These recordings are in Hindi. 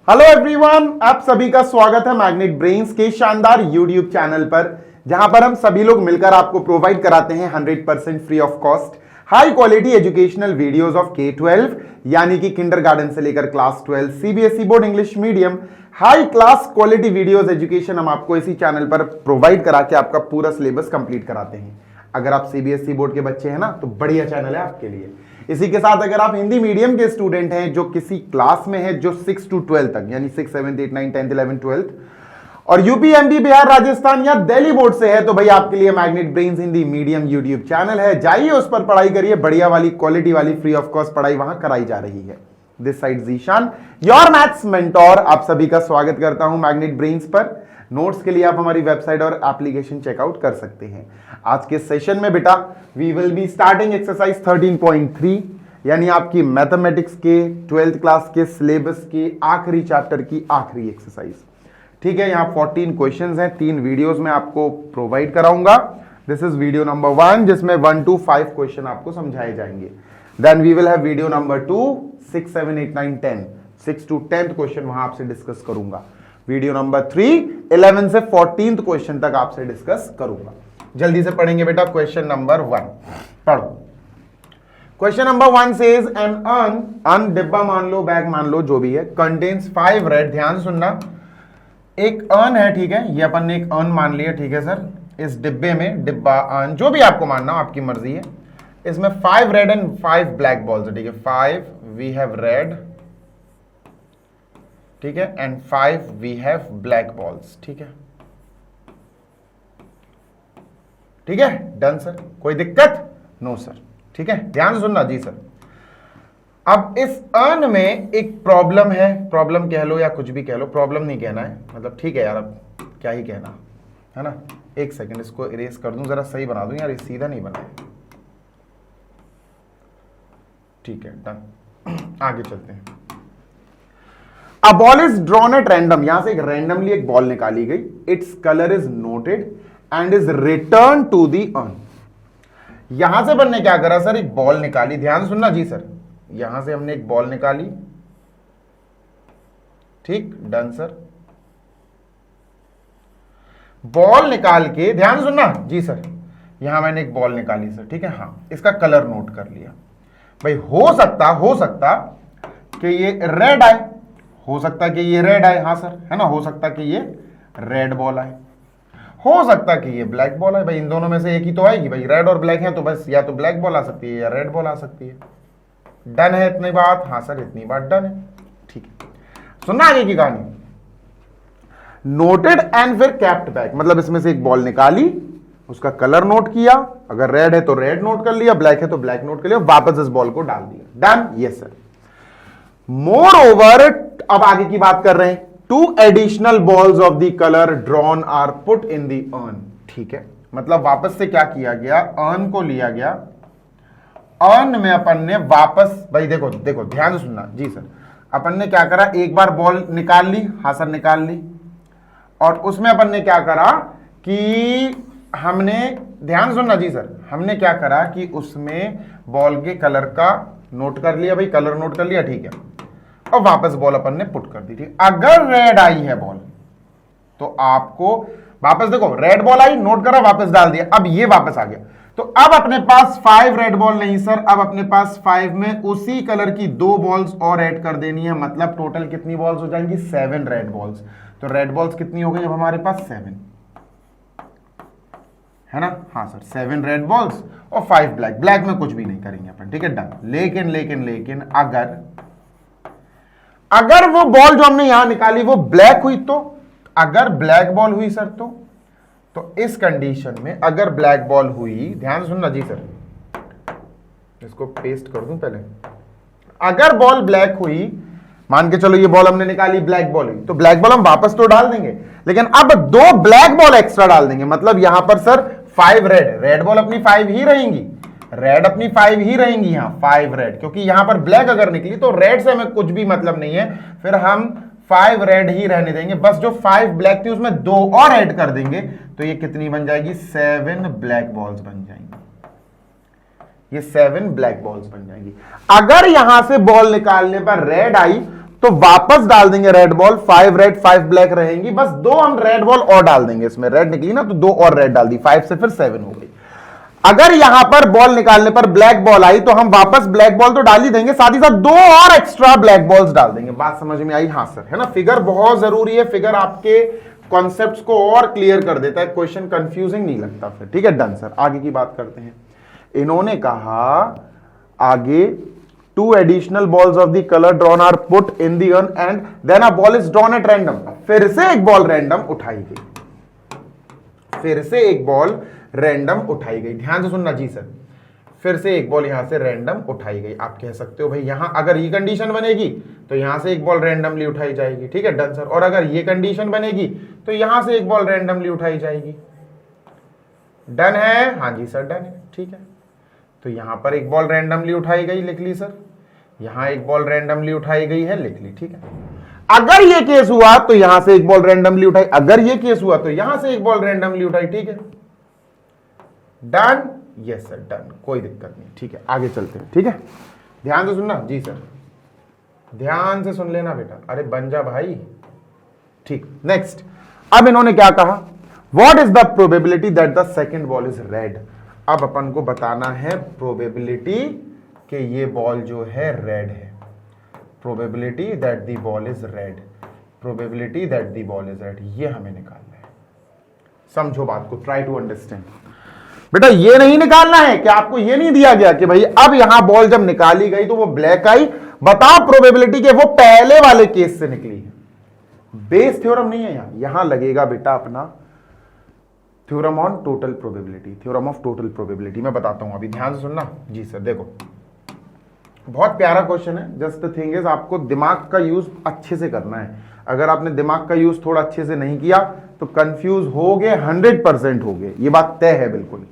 हेलो एवरीवन, आप सभी का स्वागत है मैग्नेट ब्रेन्स के शानदार यूट्यूब चैनल पर, जहां पर हम सभी लोग मिलकर आपको प्रोवाइड कराते हैं 100% free of cost high quality educational videos of K-12 यानी कि किंडरगार्टन से लेकर class 12 CBSE board English medium high class quality videos education हम आपको इसी चैनल पर प्रोवाइड करा के आपका पूरा सिलेबस कंप्लीट कराते हैं। अगर आप सीबीएसई बोर्ड के बच्चे हैं ना, तो बढ़िया चैनल है आपके लिए। इसी के साथ अगर आप हिंदी मीडियम के स्टूडेंट हैं जो किसी क्लास में है जो 6 to 12 तक यानी 6, 7, 8, 9, 10, 11, 12 और यूपी, एमपी, बिहार, राजस्थान या दिल्ली बोर्ड से है, तो भाई आपके लिए magnet brains Hindi medium YouTube channel है। जाइए उस पर पढ़ाई करिए, बढ़िया वाली क्वालिटी वाली फ्री ऑफ कॉस्ट पढ़ाई वहां कराई जा रही है। This side Zeeshan, your maths mentor, आप सभी का स्वागत करता हूं मैग्नेट ब्रेन्स पर। नोट्स के लिए आप हमारी वेबसाइट और एप्लीकेशन चेकआउट कर सकते हैं। आज के सेशन में बेटा we will be starting exercise 13.3 यानी आपकी मैथमेटिक्स के 12th क्लास के सिलेबस के आखिरी चैप्टर की आखिरी एक्सरसाइज। ठीक है, यहाँ 14 क्वेश्चंस हैं, 3 वीडियोस में आपको प्रोवाइड कराऊंगा। दिस इज वीडियो नंबर 1 जिसमें 1 to 5 क्वेश्चन आपको समझाए जाएंगे। Then we will have video number 2 6, 7, 8, 9, 10 6 to 10th question वहां आपसे डिस्कस करूंगा। वीडियो नंबर 3 11 से 14th क्वेश्चन तक आपसे डिस्कस करूंगा। जल्दी से पढ़ेंगे बेटा। क्वेश्चन नंबर 1 पढ़ो। Question number 1 says an urn डिब्बा मान लो, बैग मान लो, जो भी है, कंटेन्स 5 रेड। ध्यान सुनना, एक अर्न है, ठीक है, ये अपन ने एक अर्न मान लिया, ठीक है सर। इस डिब्बे में, डिब्बा, अर्न, जो भी आपको मानना हो, आपकी मर्जी है। इसमें 5 रेड एंड 5 ब्लैक बॉल्स है, ठीक है। 5 वी हैव रेड, ठीक है, and 5 we have black balls, ठीक है। ठीक है, डन सर, कोई दिक्कत? नो सर, ठीक है। ध्यान से सुनना जी सर। अब इस अर्न में एक प्रॉब्लम है, प्रॉब्लम कह लो या कुछ भी कह लो, प्रॉब्लम नहीं कहना है, मतलब ठीक है यार, अब क्या ही कहना है ना। एक सेकंड, इसको इरेज कर दूं, जरा सही बना दूं यार, ये सीधा नहीं बना है। ठीक है, डन। आगे चलते हैं। A ball is drawn at random, यहां से एक रैंडमली एक बॉल निकाली गई। Its colour is noted and is return to the urn. यहां से हमने क्या करा सर, एक बॉल निकाली। ध्यान सुनना जी सर, यहां से हमने एक बॉल निकाली, ठीक, डन सर। बॉल निकाल के, ध्यान सुनना जी सर, यहां मैंने एक बॉल निकाली सर, ठीक है। हाँ, इसका कलर नोट कर लिया। भाई हो सकता कि ये रेड आए, हो सकता कि ये रेड आए, हाँ सर, है ना, हो सकता कि ये रेड बॉल आए, हो सकता कि ये ब्लैक बॉल है। भाई इन दोनों में से एक ही तो आएगी, भाई रेड और ब्लैक है तो बस या तो ब्लैक बॉल आ सकती है या रेड बॉल आ सकती है। डन है इतनी बात? हाँ सर, इतनी बात डन है, ठीक है। सुनना आगे की कहानी। नोटेड एंड फिर कैप्ट बैक, मतलब इसमें से एक बॉल निकाली, उसका कलर नोट किया, अगर रेड है तो रेड नोट कर लिया, ब्लैक है तो ब्लैक नोट कर लिया, वापस इस बॉल को डाल दिया। Done, yes sir. More over, अब आगे की बात कर रहे हैं, 2 additional balls of the color drawn are put in the urn, ठीक है। मतलब वापस से क्या किया गया, अर्न को लिया गया, अर्न में अपन ने वापस, भाई देखो देखो ध्यान से सुनना जी सर, अपन ने क्या करा, एक बार बॉल निकाल ली, हाँ सर निकाल ली, और उसमें अपन ने क्या करा कि हमने, ध्यान सुनना जी सर, हमने क्या करा कि उसमें बॉल के कलर का नोट कर लिया, भाई कलर नोट कर लिया, ठीक है, और वापस बॉल अपन ने पुट कर दी थी। अगर रेड आई है बॉल तो आपको वापस, देखो रेड बॉल आई, नोट करा, वापस डाल दिया, अब ये वापस आ गया, तो अब अपने पास 5 रेड बॉल नहीं सर, अब अपने पास 5 में उसी कलर की 2 बॉल्स और ऐड कर देनी है, मतलब टोटल कितनी बॉल्स हो जाएंगी, 7 रेड बॉल्स। तो रेड बॉल्स कितनी हो गई अब हमारे पास, 7, है ना। हाँ सर, 7 रेड बॉल्स और 5 ब्लैक। ब्लैक में कुछ भी नहीं करेंगे अपन, ठीक है, डन। लेकिन लेकिन लेकिन अगर वो बॉल जो हमने यहां निकाली वो ब्लैक हुई, तो अगर ब्लैक बॉल हुई सर, तो इस कंडीशन में अगर ब्लैक बॉल हुई, ध्यान सुनना जी सर, इसको पेस्ट कर दूं पहले। अगर बॉल ब्लैक हुई, मान के चलो ये बॉल हमने निकाली, ब्लैक बॉल हुई, तो ब्लैक बॉल हम वापस तो डाल देंगे, लेकिन अब 2 ब्लैक बॉल एक्स्ट्रा डाल देंगे। मतलब यहां पर सर 5 रेड बॉल अपनी 5 ही रहेंगी, रेड अपनी 5 ही रहेंगी, यहां 5 रेड, क्योंकि यहां पर ब्लैक अगर निकली तो रेड से हमें कुछ भी मतलब नहीं है, फिर हम 5 रेड ही रहने देंगे, बस जो 5 ब्लैक थी उसमें 2 और ऐड कर देंगे, तो ये कितनी बन जाएगी, 7 ब्लैक बॉल्स बन जाएंगी। ये 7 ब्लैक बॉल्स बन जाएंगी। अगर यहां से बॉल निकालने पर रेड आई तो वापस डाल देंगे रेड बॉल, 5 रेड 5 ब्लैक रहेंगी, बस 2 हम रेड बॉल और डाल देंगे, इसमें रेड निकली ना तो 2 और रेड डाल दी, 5 से फिर 7 हो गई। अगर यहां पर बॉल निकालने पर ब्लैक बॉल आई तो हम वापस ब्लैक बॉल तो डाल ही देंगे, साथ ही साथ 2 और एक्स्ट्रा ब्लैक बॉल्स डाल देंगे। बात समझ में आई? हाँ सर, है ना। फिगर बहुत जरूरी है, फिगर आपके कॉन्सेप्ट्स को और क्लियर कर देता है, क्वेश्चन कंफ्यूजिंग नहीं लगता फिर। ठीक है, डन सर। आगे की बात करते हैं। इन्होंने कहा आगे 2 additional balls of the color drawn are put in the urn and then a ball is drawn at random। फिर से एक बॉल रैंडम उठाई गई, फिर से एक बॉल रैंडम उठाई गई। ध्यान से सुनना जी सर, फिर से एक बॉल यहां से रैंडम उठाई गई। आप कह सकते हो भाई यहां अगर ये कंडीशन बनेगी तो यहां से एक बॉल रैंडमली उठाई जाएगी। ठीक है, डन सर। और अगर ये कंडीशन बनेगी तो यहां से एक बॉल रैंडमली उठाई जाएगी। डन है? हाँ जी सर, डन है। ठीक है, तो यहां पर एक बॉल रैंडमली उठाई गई, लिख ली सर। यहां एक बॉल रैंडमली उठाई गई है, लिख ली। ठीक है, अगर ये केस हुआ तो यहां से एक बॉल रैंडमली उठाई, अगर ये केस हुआ तो यहां से एक बॉल रैंडमली उठाई। ठीक है, डन? यस सर, डन, कोई दिक्कत नहीं। ठीक है, आगे चलते हैं। ठीक है, ध्यान से सुनना जी सर, ध्यान से सुन लेना बेटा। अरे बन जा भाई। ठीक, नेक्स्ट। अब इन्होंने क्या कहा, what is the probability that the second ball is red. अब अपन को बताना है प्रोबेबिलिटी कि ये बॉल जो है रेड है, probability that the ball is red, probability that the ball is red, ये हमें निकालना है। समझो बात को, ट्राई टू अंडरस्टैंड। बेटा ये नहीं निकालना है कि आपको ये नहीं दिया गया कि भाई अब यहां बॉल जब निकाली गई तो वो ब्लैक आई, बताओ प्रोबेबिलिटी के वो पहले वाले केस से निकली है। बेस थ्योरम नहीं है यहां लगेगा बेटा अपना theorem on total probability, theorem of total probability. मैं बताता हूं, अभी ध्यान से सुनना जी सर। देखो बहुत प्यारा क्वेश्चन है, जस्ट द थिंग इज आपको दिमाग का यूज अच्छे से करना है। अगर आपने दिमाग का यूज थोड़ा अच्छे से नहीं किया तो कंफ्यूज हो गए, 100% हो गए, ये बात तय है बिल्कुल।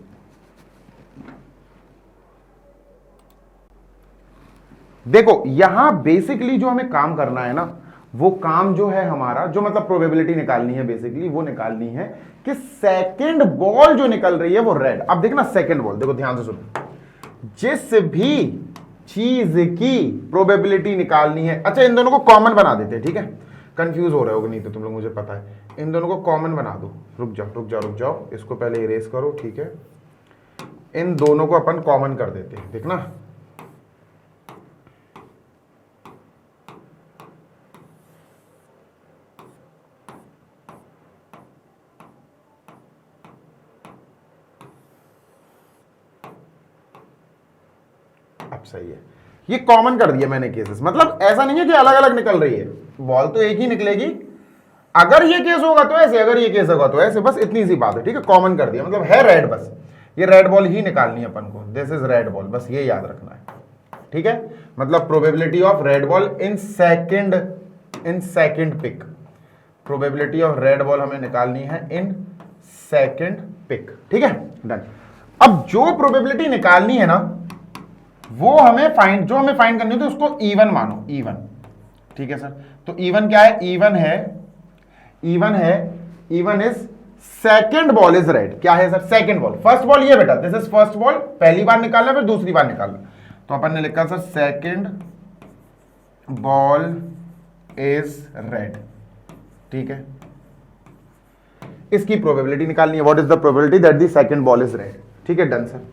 देखो यहां बेसिकली जो हमें काम करना है ना, वो काम जो है हमारा, जो मतलब प्रोबेबिलिटी निकालनी है बेसिकली, वो निकालनी है कि सेकंड बॉल जो निकल रही है वो रेड। अब देखना सेकंड बॉल, देखो ध्यान से सुनो, जिस भी चीज की प्रोबेबिलिटी निकालनी है। अच्छा इन दोनों को कॉमन बना देते हैं, ठीक है, कंफ्यूज हो रहे होगे नहीं तो तुम लोग, मुझे पता है। इन दोनों को कॉमन बना दो। रुक जाओ रुक जाओ रुक जाओ, इसको पहले इरेज करो, ठीक है। इन दोनों को अपन कॉमन कर देते हैं, देखना। अब सही है, ये कॉमन कर दिया मैंने केसेस, मतलब ऐसा नहीं है कि अलग अलग निकल रही है, बॉल तो एक ही निकलेगी। अगर ये केस होगा तो ऐसे, अगर ये केस होगा तो ऐसे, बस इतनी सी बात है, ठीक है। कॉमन कर दिया, मतलब है रेड, बस ये रेड बॉल ही निकालनी है अपन को, दिस इज रेड बॉल, बस ये याद रखना है, ठीक है। मतलब probability of red ball in second pick, probability of red ball हमें निकालनी है इन सेकंड पिक, ठीक है, डन। अब जो प्रोबेबिलिटी निकालनी है ना, वो हमें फाइंड करनी होती है, उसको इवन मानो, इवन, ठीक है सर। तो इवन क्या है? Even is second ball is red. क्या है sir? Second ball. First ball ये बेटा, दिस इज फर्स्ट बॉल, पहली बार निकालना फिर दूसरी बार निकालना, तो अपन ने लिखा sir second ball is red, ठीक है। इसकी प्रोबेबिलिटी निकालनी है, what is the probability that the second ball is red, ठीक है, डन सर।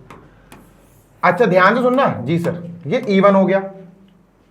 अच्छा ध्यान से सुनना जी सर, ये इवन हो गया,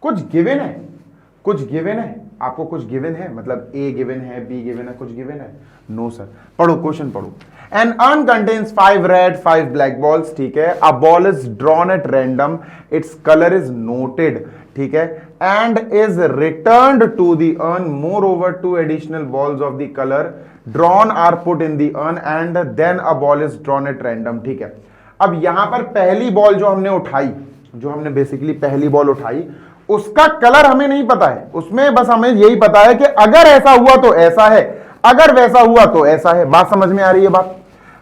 कुछ गिवन है, आपको कुछ गिवन है, मतलब ए गिवन है, बी गिवन है, कुछ गिवन है? No sir. पढ़ो क्वेश्चन पढ़ो। An urn contains 5 red 5 black balls, ठीक है। A ball is drawn at random, its colour is noted, ठीक है, and is returned to the urn. Moreover 2 additional balls of the colour drawn are put in the urn and then a ball is drawn at random, ठीक है। अब यहां पर पहली बॉल जो हमने उठाई, जो हमने बेसिकली पहली बॉल उठाई, उसका कलर हमें नहीं पता है, उसमें बस हमें यही पता है कि अगर ऐसा हुआ तो ऐसा है, अगर वैसा हुआ तो ऐसा है। बात समझ में आ रही है?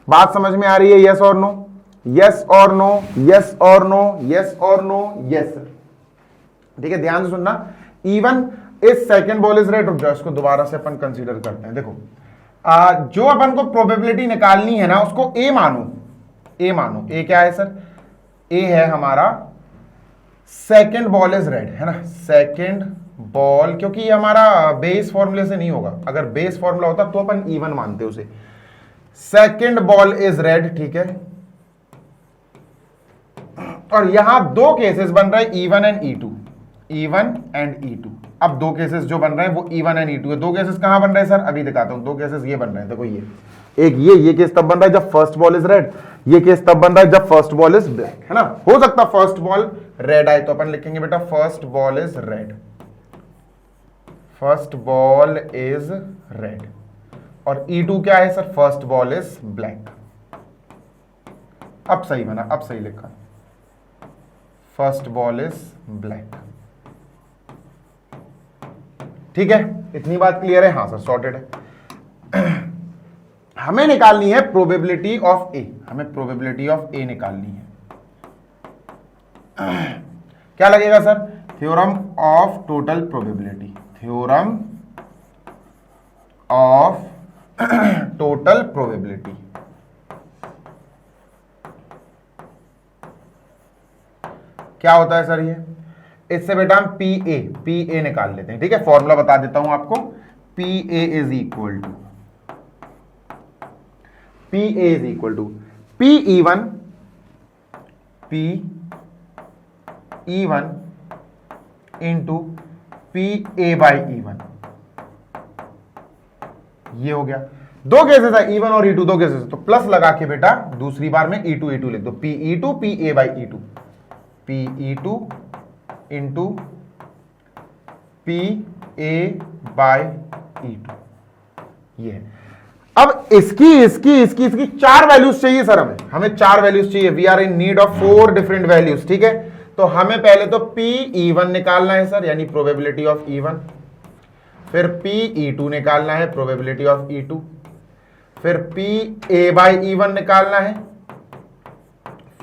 बात समझ में आ रही है? यस और नो, यस और नो, यस और नो, यस और नो, यस, ठीक है। ध्यान से सुनना, even is second ball is red. इसको दोबारा से अपन कंसीडर करते हैं। देखो जो अपन को प्रोबेबिलिटी निकालनी है ना, उसको ए मानो, ए क्या है सर? ए है हमारा सेकंड बॉल इज रेड, है ना, सेकंड बॉल, क्योंकि ये हमारा बेस फॉर्मूले से नहीं होगा, अगर बेस फॉर्मूला होता तो अपन इवन मानते उसे। सेकंड बॉल इज रेड, ठीक है, और यहां दो केसेस बन रहे हैं, E1 and E2, E1 and E2। अब दो केसेस जो बन रहे हैं वो E1 एंड E2 है। दो केसेस कहां बन रहे हैं सर, अभी दिखाता हूं। दो केसेस ये बन रहे हैं, देखो ये एक, ये केस तब बन रहा है जब फर्स्ट बॉल इज रेड, ये केस तब बन रहा है जब फर्स्ट बॉल इज ब्लैक, है ना। हो सकता है फर्स्ट बॉल रेड आए तो अपन लिखेंगे बेटा first ball is red, first ball is red, और E2 क्या है sir, first ball is black. अब सही बना, अब सही लिखा, फर्स्ट बॉल इज ब्लैक। ठीक है, इतनी बात क्लियर है? हाँ सर, सॉर्टेड है। हमें निकालनी है प्रोबेबिलिटी ऑफ ए, हमें प्रोबेबिलिटी ऑफ ए निकालनी है। क्या लगेगा sir, theorem of total probability, theorem of total probability. क्या होता है सर ये, इससे बेटा हम पी ए निकाल लेते हैं। ठीक है, फॉर्मूला बता देता हूं आपको, P A is equal to P E one into P A by E1। ये हो गया, दो केसेस है E1 और E2, दो केसेस, तो प्लस लगा के बेटा दूसरी बार में E2 लिख दो, P E2 P A by E2, P E2 into P A by E2। ये है। अब इसकी चार वैल्यूज चाहिए सर, हमें चार वैल्यूज चाहिए। We are in need of 4 different values. ठीक है, तो हमें पहले तो पी E1 निकालना है सर, यानी प्रोबेबिलिटी ऑफ E1, फिर पी E2 निकालना है, प्रोबेबिलिटी ऑफ E2, फिर पी ए बाई E1 निकालना है,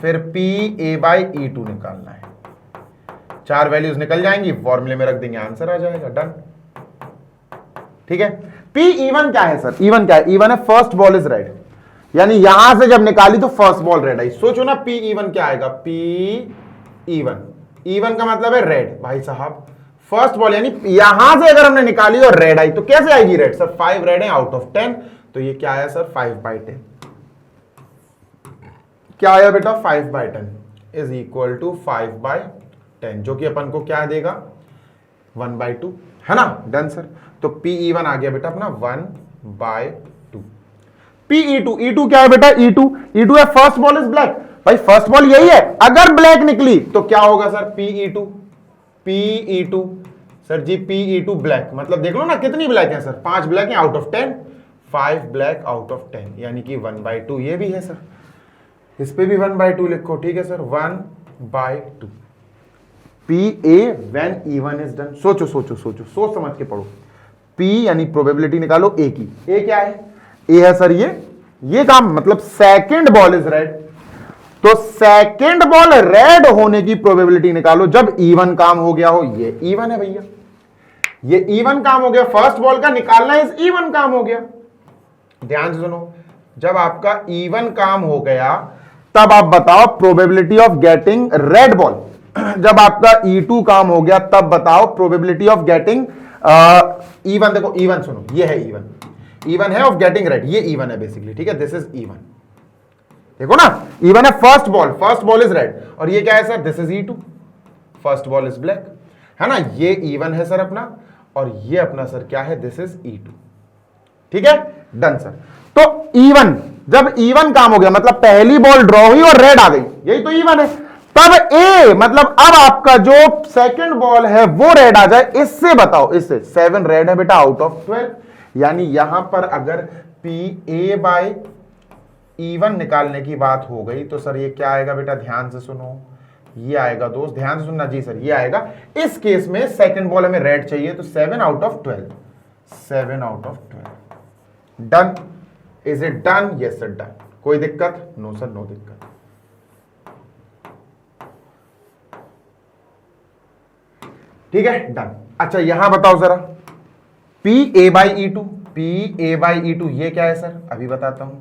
फिर पी ए बाई E2 निकालना है। चार वैल्यूज निकल जाएंगी, फॉर्मूले में रख देंगे, आंसर आ जाएगा, डन। ठीक है, पी E1 क्या है सर, E1 क्या है, E1 है फर्स्ट बॉल इज रेड, यानी यहां से जब निकाली तो फर्स्ट बॉल रेड आई। सोचो ना पी E1 क्या आएगा, पी E1 का मतलब है रेड भाई साहब, फर्स्ट बॉल, यानी यहां से अगर हमने निकाली और रेड आई तो कैसे आएगी रेड सर, 5 रेड है आउट ऑफ 10, तो ये क्या आया सर, 5/10। क्या आया बेटा, 5/10 इज इक्वल टू 5/10, जो कि अपन को क्या देगा, 1/2, है ना, डन सर। तो पी E1 आ गया बेटा अपना 1/2। पी E2 क्या है बेटा, E2 है फर्स्ट बॉल इज ब्लैक, भाई फर्स्ट बॉल यही है, अगर ब्लैक निकली तो क्या होगा सर, पी E2 सर जी, पी E2 ब्लैक, मतलब देख लो ना कितनी ब्लैक है सर, 5 ब्लैक है out of 10, 5 black out of 10, यानी कि 1/2। ये भी है सर, इस पे भी 1/2 लिखो। ठीक है sir, 1/2 P A when E1 is done. सोचो सोच समझ के पढ़ो। P यानी प्रोबेबिलिटी निकालो A की, A क्या है, A है सर ये काम, मतलब सेकंड बॉल इज रेड, तो सेकंड बॉल रेड होने की प्रोबेबिलिटी निकालो जब E1 काम हो गया हो। ये E1 है भैया, ये E1 काम हो गया, फर्स्ट बॉल का निकालना इज E1 काम हो गया। ध्यान से सुनो, जब आपका E1 काम हो गया तब आप बताओ probability of getting red ball. जब आपका E2 काम हो गया तब बताओ प्रोबेबिलिटी ऑफ गेटिंग E1। देखो E1 सुनो, ये है E1 है ऑफ गेटिंग रेड, ये E1 है बेसिकली। ठीक है, दिस इज E1, देखो ना, E1 है फर्स्ट बॉल इज रेड, और ये क्या है sir, this is E2, first ball is black, है ना। ये E1 है सर अपना, और ये अपना सर क्या है, दिस इज E2। ठीक है, डन सर। तो E1, जब E1 काम हो गया मतलब पहली बॉल ड्रॉ हुई और रेड आ गई, यही तो E1 है। तब A मतलब अब आपका जो सेकंड बॉल है वो रेड आ जाए, इससे बताओ, इससे 7 रेड है बेटा आउट ऑफ 12, यानी यहां पर अगर पी ए बाई E1 निकालने की बात हो गई तो सर ये क्या आएगा बेटा, ध्यान से सुनो, ये आएगा दोस्त, ध्यान से सुनना जी सर, ये आएगा। इस केस में सेकंड बॉल हमें रेड चाहिए, तो 7 out of 12, 7 out of 12, done. Is it done, yes sir done. कोई दिक्कत, नो सर नो दिक्कत। ठीक है, डन। अच्छा यहां बताओ जरा, पी ए बाई E2, ये क्या है सर, अभी बताता हूं।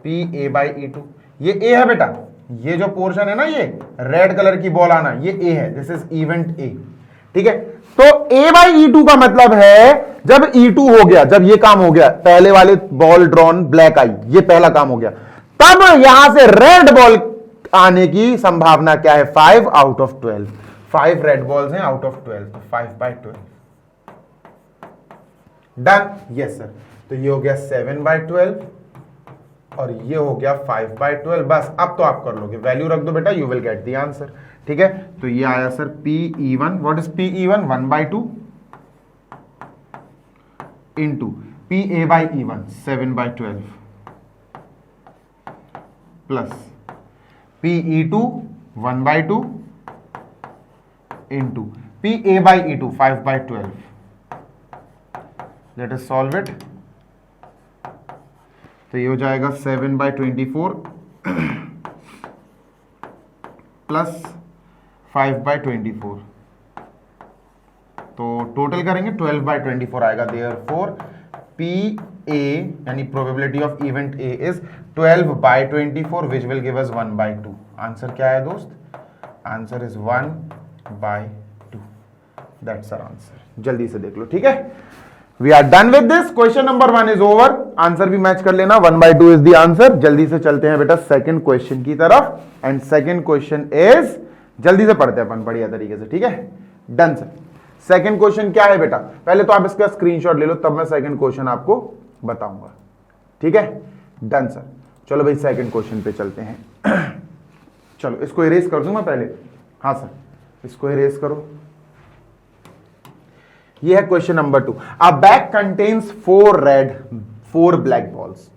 पी ए बाई E2, ये ए है बेटा, ये जो पोर्शन है ना, ये रेड कलर की बॉल आना, ये ए है, दिस इज इवेंट ए। ठीक है, तो ए बाई ई टू का मतलब है जब E2 हो गया, जब ये काम हो गया, पहले वाले बॉल ड्रॉन ब्लैक आई, ये पहला काम हो गया, तब यहां से रेड बॉल आने की संभावना क्या है? 5 आउट ऑफ 12। 5 रेड बॉल्स हैं आउट ऑफ 12, तो 5/12 डन। Yes sir. तो ये हो गया 7/12 और ये हो गया 5/12। बस अब तो आप कर लोगे, वैल्यू रख दो बेटा, you will get the answer. ठीक है, तो ये आया sir PE1। What is PE1? 1/2 into PA/E1 7/12 plus PE2 1/2 into PA/E2 5/12। Let us solve it. तो ये हो जाएगा 7/24 प्लस 5/24, तो टोटल करेंगे 12/24 आएगा। देयरफॉर PA यानी probability of event A is 12/24 which will give us 1/2। Answer क्या है दोस्त? Answer is 1/2। That's our answer. जल्दी से देख लो, ठीक है। We are done with this. Question number 1 is over. Answer भी मैच कर लेना, 1/2 इज द आंसर। जल्दी से चलते हैं बेटा सेकंड क्वेश्चन की तरफ। एंड सेकंड क्वेश्चन इज, जल्दी से पढ़ते हैं अपन बढ़िया तरीके से, ठीक है। Done sir. सेकंड क्वेश्चन क्या है बेटा? पहले तो आप इसका स्क्रीनशॉट ले लो, तब मैं सेकंड क्वेश्चन आपको बताऊंगा, ठीक है। Done sir. चलो भाई सेकंड क्वेश्चन पे चलते हैं। चलो इसको इरेज कर दूं मैं पहले। हाँ सर, इसको इरेज करो। ये है question number 2। A bag contains 4 red 4 black balls.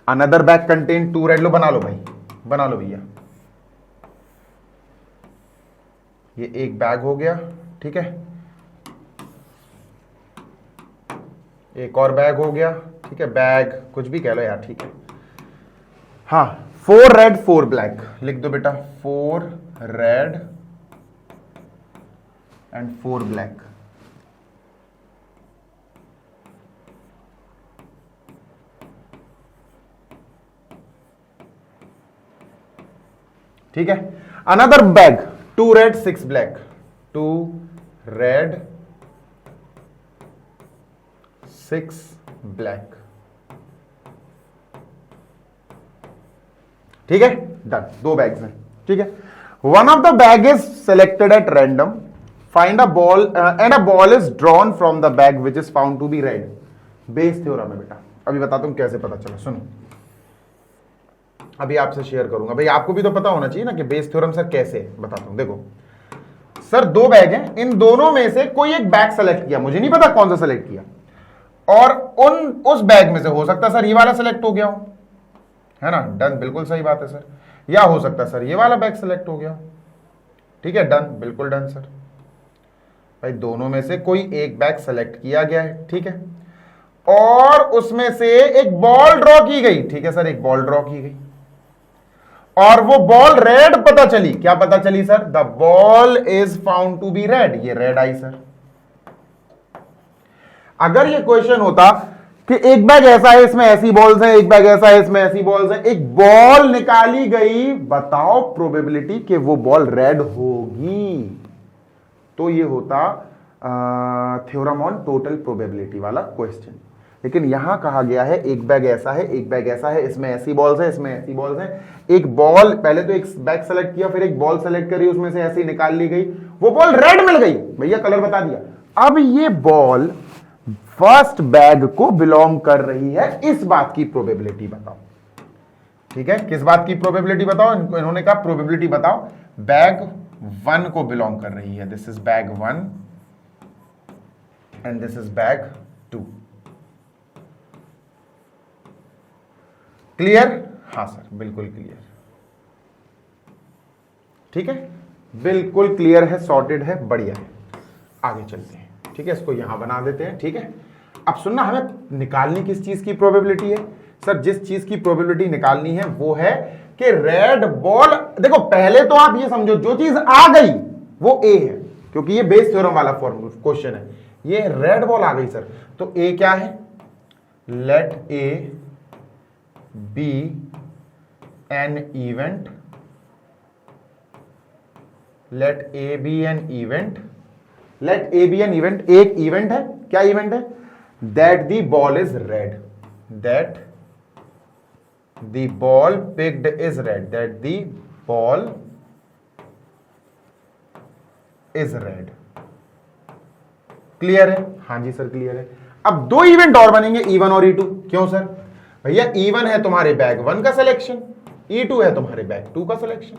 Another bag contain 2 red. लो बना लो भाई, बना लो भैया। ये एक बैग हो गया, ठीक है। एक और बैग हो गया, ठीक है। बैग कुछ भी कह लो यार, ठीक है। हाँ, 4 रेड 4 ब्लैक लिख दो बेटा। 4 रेड एंड 4 ब्लैक। ठीक है। Another bag 2 red 6 black. 2 red 6 black. ठीक है, डन। 2 बैग्स हैं, ठीक है। One of the bag is selected at random. Find a ball and a ball is drawn from the bag which is found to be red. Bayes theorem है बेटा, अभी बताता हूं कैसे पता चला, सुनो। अभी आपसे शेयर करूंगा भाई, आपको भी तो पता होना चाहिए ना कि बेस थ्योरम सर कैसे, बताता हूं। देखो सर, 2 बैग हैं, इन दोनों में से कोई एक बैग सेलेक्ट किया, मुझे नहीं पता कौन सा सेलेक्ट किया, और उस बैग में से हो सकता है सर ये वाला सेलेक्ट हो गया हो, है ना। डन, बिल्कुल सही बात है सर। या हो सकता है सर ये वाला बैग सेलेक्ट हो गया, ठीक है। डन, बिल्कुल डन सर। भाई दोनों में से कोई एक बैग सेलेक्ट किया गया है, ठीक है, और उसमें से एक बॉल ड्रॉ की गई, ठीक है सर। एक बॉल ड्रॉ की गई और वो बॉल रेड पता चली। क्या पता चली sir? The ball is found to be red. ये रेड आई सर। अगर ये क्वेश्चन होता कि एक बैग ऐसा है इसमें ऐसी बॉल्स हैं, एक बैग ऐसा है इसमें ऐसी बॉल्स हैं, एक बॉल निकाली गई, बताओ प्रोबेबिलिटी कि वो बॉल रेड होगी, तो ये होता थ्योरम ऑन टोटल प्रोबेबिलिटी वाला क्वेश्चन। लेकिन यहां कहा गया है एक बैग ऐसा है, एक बैग ऐसा है, इसमें ऐसी बॉल्स है, इसमें ऐसी बॉल्स हैं। एक बॉल, पहले तो एक बैग सेलेक्ट किया, फिर एक बॉल सेलेक्ट करी, उसमें से ऐसी निकाल ली गई, वो बॉल रेड मिल गई, भैया कलर बता दिया। अब ये बॉल फर्स्ट बैग को बिलोंग कर रही है, इस बात की प्रोबेबिलिटी बताओ, ठीक है। किस बात की प्रोबेबिलिटी बताओ? इन्होंने कहा प्रोबेबिलिटी बताओ बैग 1 को बिलोंग कर रही है। This is bag 1 and this is bag 2। Clear? हाँ सर, बिल्कुल क्लियर, ठीक है, बिल्कुल क्लियर है, सॉर्टेड है, बढ़िया है। आगे चलते हैं, ठीक है। इसको यहां बना देते हैं, ठीक है। अब सुनना, हमें निकालनी किस चीज की प्रोबेबिलिटी है सर? जिस चीज की प्रोबेबिलिटी निकालनी है वो है कि रेड बॉल, देखो पहले तो आप ये समझो जो चीज आ गई वो ए है, क्योंकि ये बेस थ्योरम वाला क्वेश्चन है। ये रेड बॉल आ गई सर, तो ए क्या है? Let A be an event, let A be an event let A be an event, एक इवेंट है, क्या इवेंट है? That the ball is red, that the ball picked is red, that the ball is red. Clear है? हाँ जी सर क्लियर है। अब दो इवेंट और बनेंगे, E1 और E2। क्यों सर? भैया E1 है तुम्हारे बैग 1 का सिलेक्शन, E2 है तुम्हारे बैग 2 का सिलेक्शन,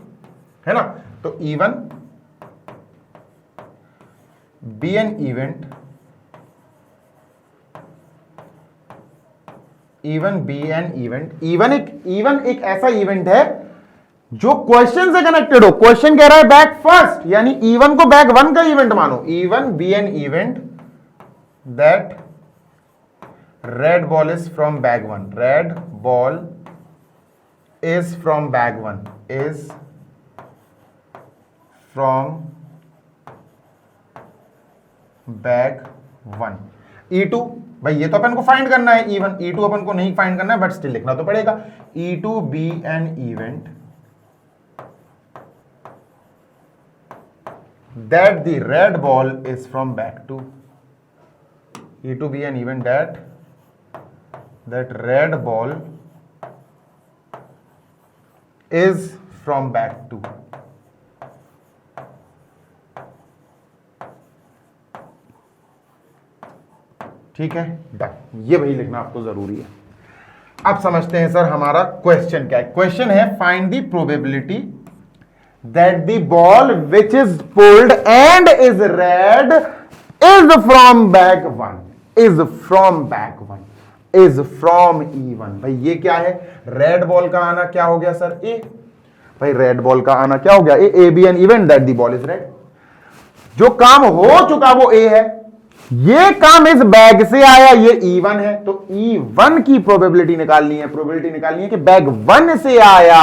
है ना? तो E1 be an event, E1 be an event, E1 एक ऐसा इवेंट है जो क्वेश्चन से कनेक्टेड हो। क्वेश्चन कह रहा है बैग फर्स्ट, यानी E1 को बैग 1 का इवेंट मानो। E1 be an event that red ball is from bag 1, red ball is from bag 1, is from bag 1। E2 भाई ये तो अपन को फाइंड करना है, E1 E2 अपन को नहीं फाइंड करना है, बट स्टिल लिखना तो पड़ेगा। E2 be an event that the red ball is from bag 2, E2 be an event that red ball is from bag 2। ठीक है, डन। ये वही लिखना आपको जरूरी है। अब समझते हैं सर हमारा क्वेश्चन क्या है। क्वेश्चन है find the probability that the ball which is pulled and is red is from bag 1, is from bag 1, is from E1। भाई ये क्या है? रेड बॉल का आना क्या हो गया सर? ए। भाई रेड बॉल का आना क्या हो गया? A be an event that the ball is red. जो काम हो चुका वो ए है, ये काम इस बैग से आया, ये E1 है, तो E1 की प्रोबेबिलिटी निकालनी है। प्रोबेबिलिटी निकालनी है कि बैग 1 से आया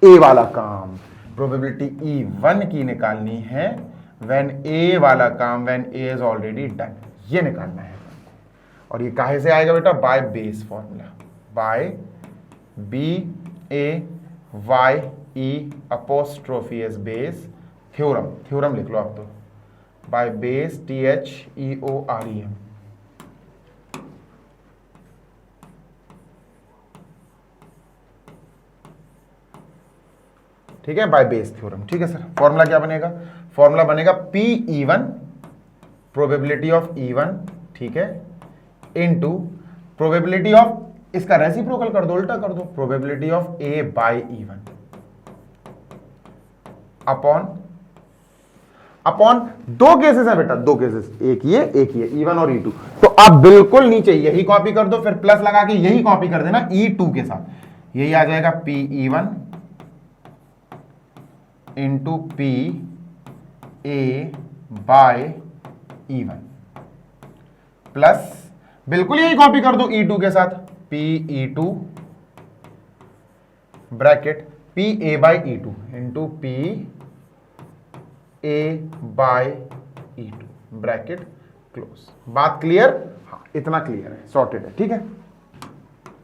ए वाला काम। प्रोबेबिलिटी E1 की निकालनी है व्हेन ए वाला काम, when A is already done, ये निकालना है। और ये काहे से आएगा बेटा? By Bayes formula, by BAYE' Bayes theorem. Theorem लिख लो आप तो, बाय बेस THEOREM। ठीक है, बाय बेस थ्योरम। ठीक है सर, फॉर्मूला क्या बनेगा? फॉर्मूला बनेगा PE1 प्रोबेबिलिटी ऑफ E1, ठीक है, इनटू प्रोबेबिलिटी ऑफ, इसका रेसिप्रोकल कर दो, उल्टा कर दो, probability of A by E1 upon दो केसेस है बेटा, दो केसेस, एक ये E1 और E2। तो आप बिल्कुल नीचे यही कॉपी कर दो, फिर प्लस लगा के यही कॉपी कर देना E2 के साथ। यही आ जाएगा PE1 into PA bye E1 plus बिल्कुल यही कॉपी कर दो E2 के साथ, PE2 bracket PA by E2 into PA by E2 bracket close. बात क्लियर? हाँ, इतना क्लियर है, सॉर्टेड है। ठीक है,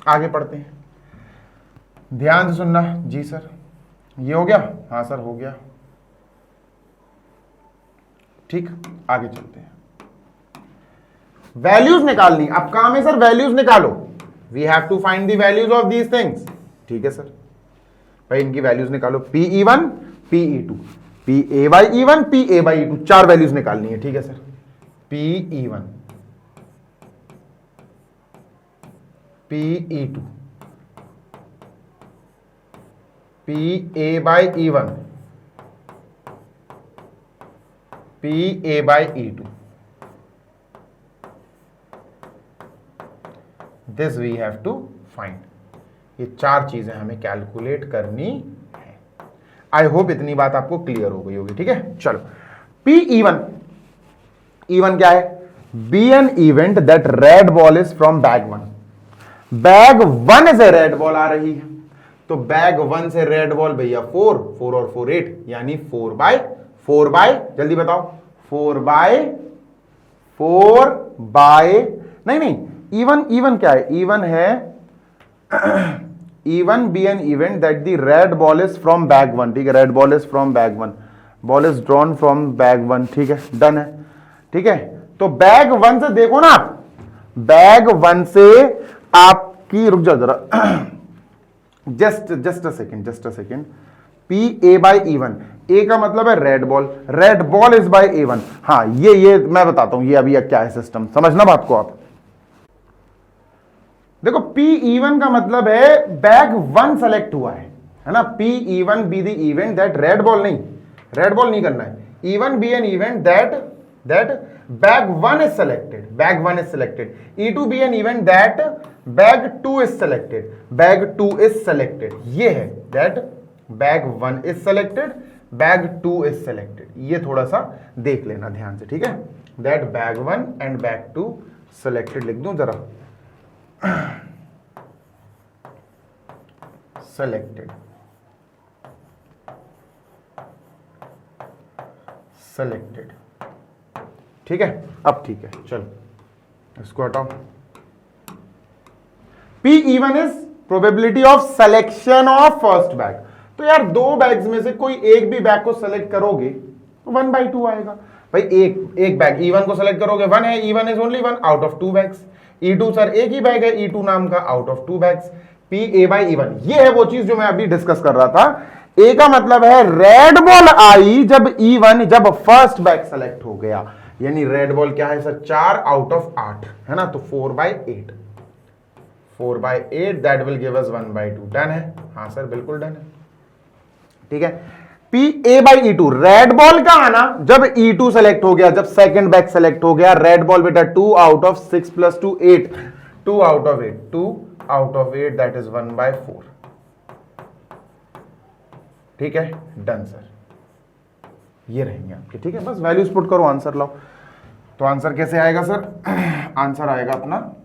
आगे पढ़ते हैं, ध्यान से सुनना। जी सर, ये हो गया? हाँ सर हो गया। ठीक, आगे चलते हैं। वैल्यूज निकालनी। अब काम है सर वैल्यूज निकालो। We have to find the values of these things. ठीक है सर, भाई इनकी वैल्यूज निकालो। PE1 PE2 PA by E1 PA by E2, चार वैल्यूज निकालनी है। ठीक है sir, PE1 PE2 PA by E1 PA by E2, this we have to find. ये चार चीजें हमें कैलकुलेट करनी है। आई होप इतनी बात आपको क्लियर हो गई होगी। ठीक है, चलो। PE1 E1 क्या है? Be an event that red ball is from bag 1। Bag 1 से रेड बॉल आ रही है, तो बैग 1 से रेड बॉल भैया 4 और 4 8, यानी 4 बाय, जल्दी बताओ, 4 बाय नहीं, E1 क्या है? E1 है E1 be an event that the red ball is from bag 1। ठीक है, red ball is from bag 1, ball is drawn from bag 1। ठीक है, डन है। ठीक है। तो बैग 1 से देखो ना आप, बैग 1 से आपकी, रुक जाओ जरा, just a second, P A by E1, ए का मतलब है red ball is by A1। हाँ ये मैं बताता हूं ये अभी क्या है सिस्टम, समझना बात को आप। देखो PE1 का मतलब है बैग 1 सेलेक्ट हुआ है ना। PE1 be the event that red ball नहीं करना है। E1 be an event that bag 1 is selected. E2 be an event that bag 2 is selected. ये है that bag 1 is selected, bag 2 is selected. ये थोड़ा सा देख लेना ध्यान से, ठीक है। That bag 1 and bag 2 selected लिख दूं जरा, सेलेक्टेड, ठीक है। अब ठीक है, चलो इसको हटाओ। PE1 is probability of selection of first bag. तो यार दो बैग्स में से कोई एक भी बैग को सेलेक्ट करोगे तो 1/2 आएगा। भाई एक बैग E1 को सेलेक्ट करोगे 1 है, E1 is only 1 out of 2 bags. E2 sir एक ही बैग है, E2 नाम का, out of 2 bags. PA by E1, ये है वो चीज जो मैं अभी डिस्कस कर रहा था। ए का मतलब है रेड बॉल आई जब जब फर्स्ट बैग सेलेक्ट हो गया, यानी रेड बॉल क्या है सर, 4 आउट ऑफ 8 है ना, तो 4/8 that will give us 1/2। Done है? हाँ सर बिल्कुल डन है, ठीक है। PA by E2, red ball का आना जब E2 सेलेक्ट हो गया, जब सेकंड बैग सेलेक्ट हो गया, रेड बॉल बेटा 2 out of 6 + 2 8, 2 out of 8 that is 1/4, ठीक है। डन सर, ये रहेंगे आपके, ठीक है। बस वैल्यूज पुट करो, आंसर लाओ। तो आंसर कैसे आएगा सर? आंसर आएगा अपना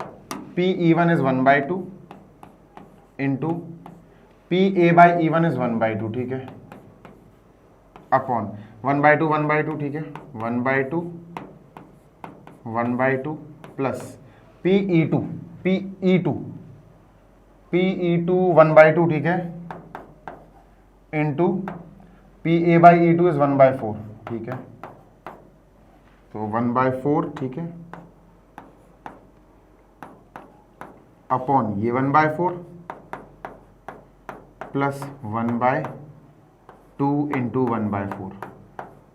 PE1 is 1/2 into PA by E1 is 1/2, ठीक है, अपॉन 1/2, ठीक है, 1/2 प्लस PE2 1/2, ठीक है, into PA by E2 is 1/4, ठीक है। तो 1/4, ठीक है, अपॉन ये 1/4 प्लस 1/2 इंटू 1/4।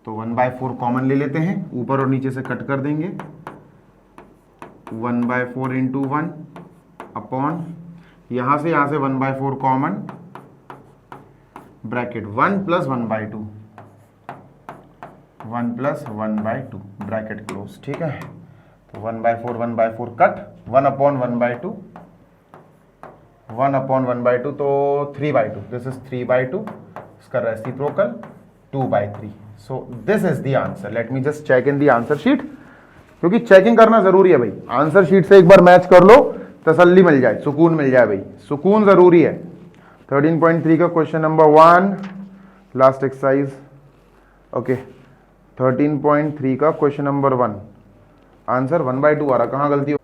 तो 1/4 कॉमन ले लेते हैं, ऊपर और नीचे से कट कर देंगे। 1/4 इंटू 1 अपॉन यहां से 1/4 कॉमन, ब्रैकेट 1 + 1/2, 1 + 1/2 ब्रैकेट क्लोज, ठीक है। तो 1/4 कट, 1 अपॉन 1/2, 1 अपॉन 1/2 तो 3/2, दिस इज 3/2, इसका reciprocal 2/3। So this is the answer. Let me just check in the answer sheet, क्योंकि चेकिंग करना जरूरी है भाई। आंसर शीट से एक बार मैच कर लो, तसल्ली मिल जाए, सुकून मिल जाए भाई, सुकून जरूरी है। 13.3 का question number 1 last exercise, okay. 13.3 का क्वेश्चन नंबर 1 आंसर 1/2 आ रहा, कहां गलती हो?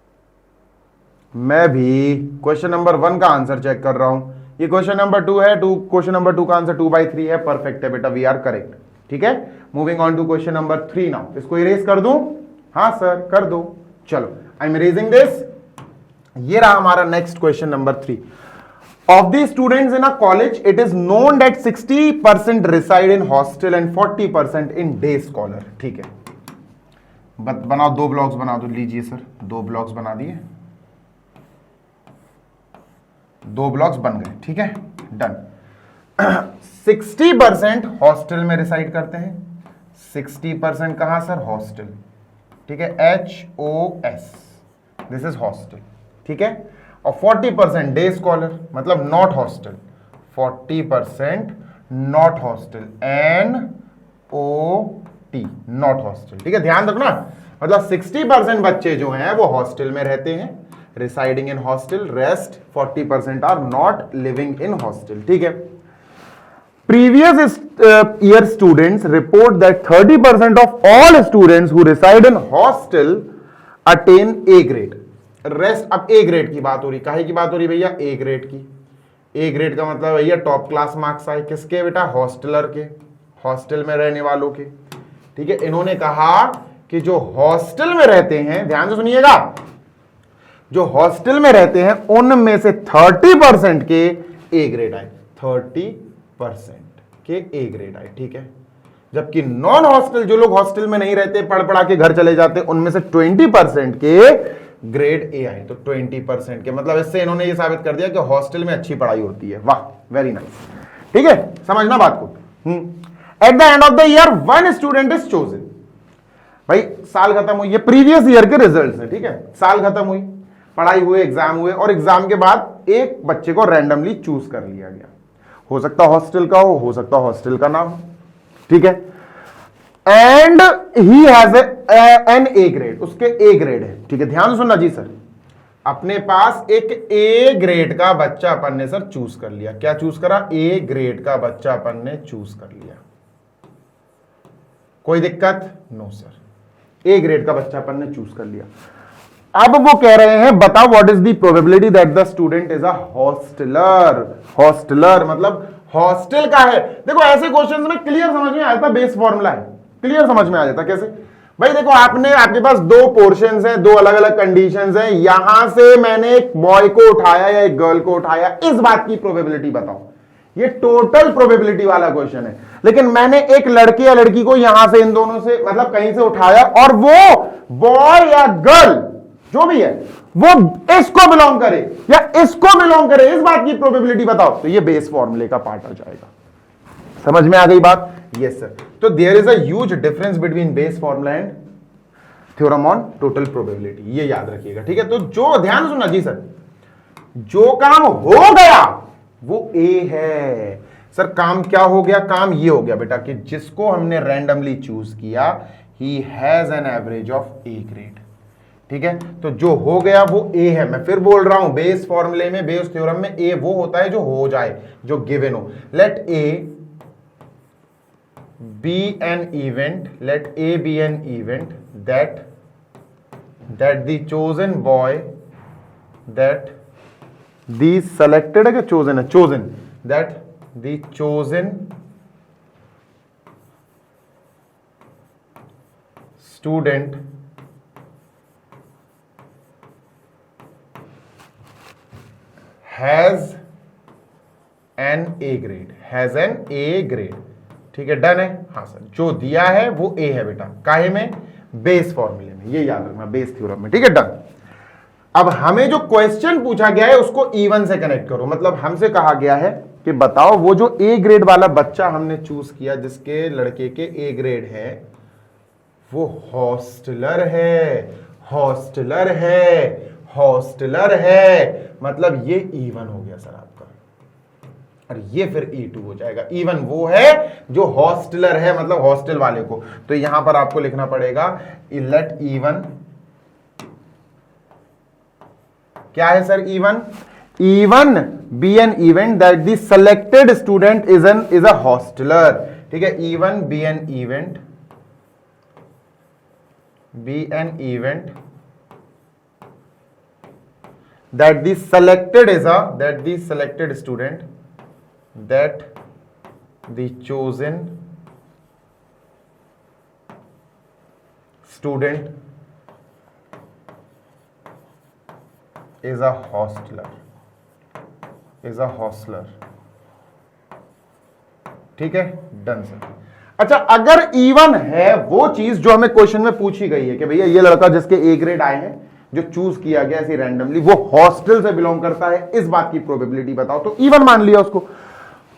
मैं भी क्वेश्चन नंबर 1 का आंसर चेक कर रहा हूं, ये क्वेश्चन नंबर 2 है, क्वेश्चन नंबर 2 का आंसर 2/3 है, परफेक्ट है बेटा, वी आर करेक्ट, ठीक है। Moving on to question number 3 now. इसको इरेज कर दूं? हाँ सर कर दो, चलो आई एम इरेजिंग दिस। ये रहा हमारा next question number 3। Of the students in a college, it is known that 60% reside in hostel and 40% in day scholar, ठीक है। बनाओ, 2 ब्लॉक्स बना दो, लीजिए सर 2 ब्लॉक्स बना दिए, 2 ब्लॉक्स बन गए, ठीक है, डन। 60% हॉस्टल में रिसाइड करते हैं, 60% कहां सर? हॉस्टल, ठीक है, HOS, दिस इज हॉस्टल, ठीक है। और 40% डे स्कॉलर, मतलब not hostel, 40% not hostel, NOT, not hostel, ठीक है। ध्यान रखना, मतलब 60% बच्चे जो हैं वो हॉस्टल में रहते हैं, residing in hostel, rest 40% are not living in hostel, ठीक है। Previous year students report that 30% of all students who reside in hostel attain A grade. Rest, अब A ग्रेड की बात हो रही, काहे की बात हो रही भैया? A ग्रेड की। A ग्रेड का मतलब भैया टॉप क्लास मार्क्स आए, किसके बेटा? हॉस्टलर के, हॉस्टल में रहने वालों के, ठीक है। इन्होंने कहा कि जो हॉस्टल में रहते हैं, ध्यान से सुनिएगा, जो हॉस्टल में रहते हैं उनमें से 30% के ए ग्रेड आए, 30% के ए ग्रेड आए, ठीक है। जबकि नॉन हॉस्टल, जो लोग हॉस्टल में नहीं रहते, पढ़ पढ़ा के घर चले जाते, उनमें से 20% के ग्रेड ए आए। तो 20% के मतलब इससे इन्होंने ये साबित कर दिया कि हॉस्टल में अच्छी पढ़ाई होती है। वाह, वेरी नाइस, ठीक है, समझना बात को। At the end of the year 1 student is chosen. भाई साल खत्म हुई, ये प्रीवियस ईयर के रिजल्ट्स हैं, ठीक है। साल खत्म हुई, पढ़ाई हुए, एग्जाम हुए, और एग्जाम के बाद एक बच्चे को रैंडमली चूज कर लिया गया। हो सकता हॉस्टल का हो सकता हॉस्टल का ना हो, ठीक है। And he has an A grade, उसके ए ग्रेड है, ठीक है। ध्यान से सुनना जी सर, अपने पास एक ए ग्रेड का बच्चा अपन ने सर चूज कर लिया। क्या चूज करा? ए ग्रेड का बच्चा अपन ने चूज कर लिया। कोई दिक्कत? नो सर, ए ग्रेड का बच्चा अपन ने चूज कर लिया। अब वो कह रहे हैं बताओ what is the probability that the student is a hosteller. Hosteller मतलब हॉस्टल का है। देखो ऐसे क्वेश्चंस में क्लियर समझ में आ जाता, बेस फॉर्मूला है, क्लियर समझ में आ जाता। कैसे भाई? देखो आपके पास दो पोर्शंस हैं, दो अलग अलग कंडीशंस हैं। यहां से मैंने एक बॉय को उठाया या एक गर्ल को उठाया, इस बात की प्रोबेबिलिटी बताओ। ये टोटल प्रोबेबिलिटी वाला क्वेश्चन है। लेकिन मैंने एक लड़के या लड़की को यहां से, इन दोनों से, मतलब कहीं से उठाया, और वो बॉय या गर्ल जो भी है वो इसको बिलोंग करे या इसको बिलोंग करे, इस बात की प्रोबेबिलिटी बताओ। तो ये बेस फॉर्मूले का पार्ट आ जाएगा। समझ में आ गई बात? Yes sir. तो there is a huge difference between Bayes formula and theorem on total probability, ये याद रखिएगा, ठीक है। तो जो ध्यान सुनना जी सर, जो काम हो गया वो ए है। सर काम क्या हो गया? काम ये हो गया बेटा कि जिसको हमने रैंडमली चूज किया, ही has an average of A grade, ठीक है। तो जो हो गया वो ए है। मैं फिर बोल रहा हूं, बेस फॉर्मूले में, बेस थ्योरम में ए वो होता है जो हो जाए, जो गिवन हो। Let A be an event, let A be an event that the chosen boy, that the selected है क्या chosen है? chosen, that the chosen student has an A grade, has an A grade, ठीक है। डन है? हाँ सर, जो दिया है वो ए है बेटा। काहे में? बेस फॉर्मूले में, ये याद रखना, बेस थ्योरम में, ठीक है। डन। अब हमें जो क्वेश्चन पूछा गया है उसको E1 से कनेक्ट करो। मतलब हमसे कहा गया है कि बताओ वो जो ए ग्रेड वाला बच्चा हमने चूज किया, जिसके लड़के के ए ग्रेड है, वो हॉस्टलर है, हॉस्टलर है, हॉस्टलर है। मतलब ये E1 हो गया सर आपका, और ये फिर E2 हो जाएगा। E1 वो है जो हॉस्टलर है, मतलब हॉस्टल वाले को। तो यहां पर आपको लिखना पड़ेगा लेट E1 क्या है sir? E1 be an event that the selected student is a hosteller, ठीक है। E1 be an event that the selected student, that the chosen student is a hostler, ठीक है। Done sir. अच्छा, अगर E1 है वो चीज जो हमें क्वेश्चन में पूछी गई है कि भैया ये लड़का जिसके ए ग्रेड आए हैं, जो चूज किया गया ऐसी रैंडमली, वो हॉस्टल से बिलोंग करता है, इस बात की प्रोबेबिलिटी बताओ। तो E1 मान लिया उसको।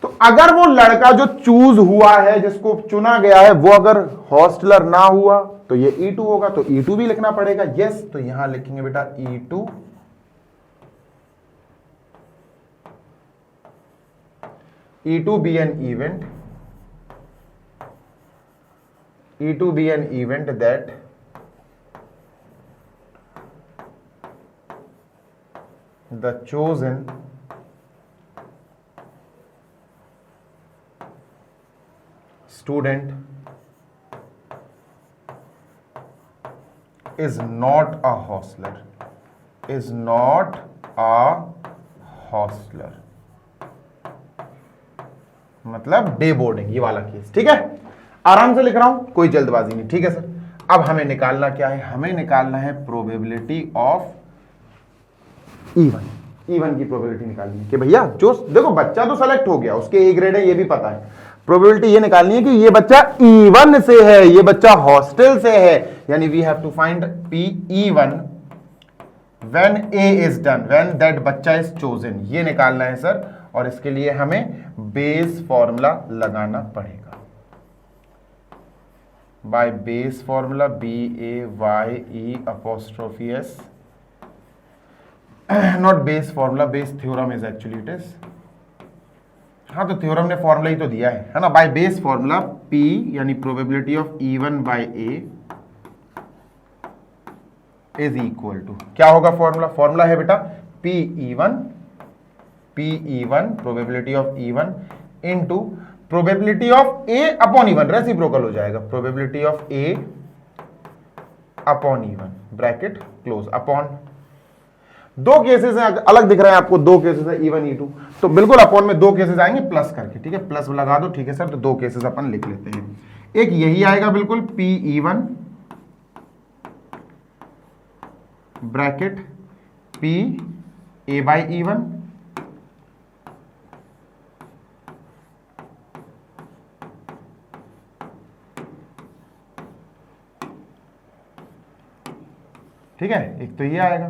तो अगर वो लड़का जो चूज हुआ है, जिसको चुना गया है, वो अगर हॉस्टलर ना हुआ तो ये E2 होगा। तो E2 भी लिखना पड़ेगा। यस, तो यहां लिखेंगे बेटा E2 be an event that the chosen student is not a hostler, मतलब डे बोर्डिंग, ये वाला केस, ठीक है। आराम से लिख रहा हूं, कोई जल्दबाजी नहीं, ठीक है सर। अब हमें निकालना क्या है, हमें निकालना है प्रोबेबिलिटी ऑफ E1 की प्रोबेबिलिटी निकालनी है कि भैया जो देखो बच्चा तो सेलेक्ट हो गया, उसके ए ग्रेड है ये भी पता है, प्रोबेबिलिटी ये निकालनी है कि ये बच्चा E1 से है, ये बच्चा हॉस्टल से है, यानी we have to find PE1 when A is done, when that बच्चा इज चोजन, ये निकालना है सर। और इसके लिए हमें बेस फॉर्मूला लगाना पड़ेगा, bye Bayes formula BAYE', not base formula, Bayes theorem is actually it is, हाँ तो थ्योरम ने फॉर्मूला ही तो दिया है ना, बाय बेस फॉर्मूला P यानी probability of E1 by A is equal to, क्या होगा फॉर्मूला, फॉर्मूला है बेटा PE1 probability of E1 into probability of A upon E1, reciprocal हो जाएगा, probability of A upon E1 bracket close, upon दो केसेस हैं, अलग दिख रहे हैं आपको, दो केसेस है E1 E2, तो बिल्कुल अपॉन में दो केसेस आएंगे प्लस करके, ठीक है, प्लस लगा दो, ठीक है सर, तो दो केसेस अपन लिख लेते हैं, एक यही आएगा बिल्कुल PE1 bracket PA by E1 ठीक है, एक तो ये आएगा,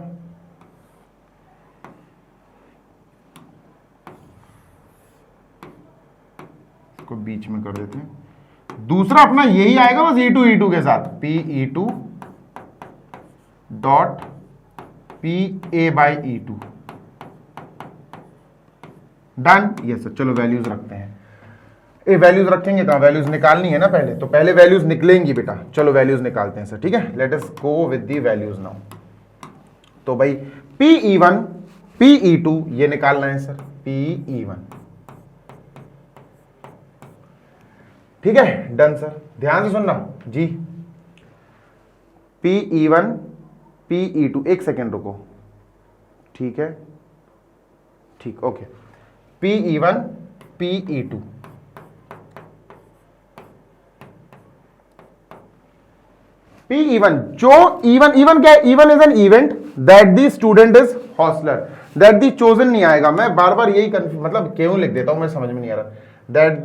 इसको बीच में कर देते हैं, दूसरा अपना यही आएगा बस E2 के साथ, PE2 dot PA by E2, done, ये सर। चलो वैल्यूज रखते हैं, ये वैल्यूज रखेंगे कहां, वैल्यूज निकालनी है ना पहले, तो पहले वैल्यूज निकलेंगी बेटा, चलो वैल्यूज निकालते हैं सर, ठीक है, let us go with the values now. तो भाई PE1 PE2 ये निकालना है सर, PE1, ठीक है, डन सर, ध्यान से सुनना जी, PE1 PE2, एक सेकेंड रुको, ठीक है, ठीक, ओके, PE1 PE2, PE1 जो E1 क्या है, E1 is an event that the student is hosteller, that the chosen नहीं आएगा, मैं बार बार यही मतलब क्यों लिख देता हूं, मैं समझ में नहीं आ रहा, that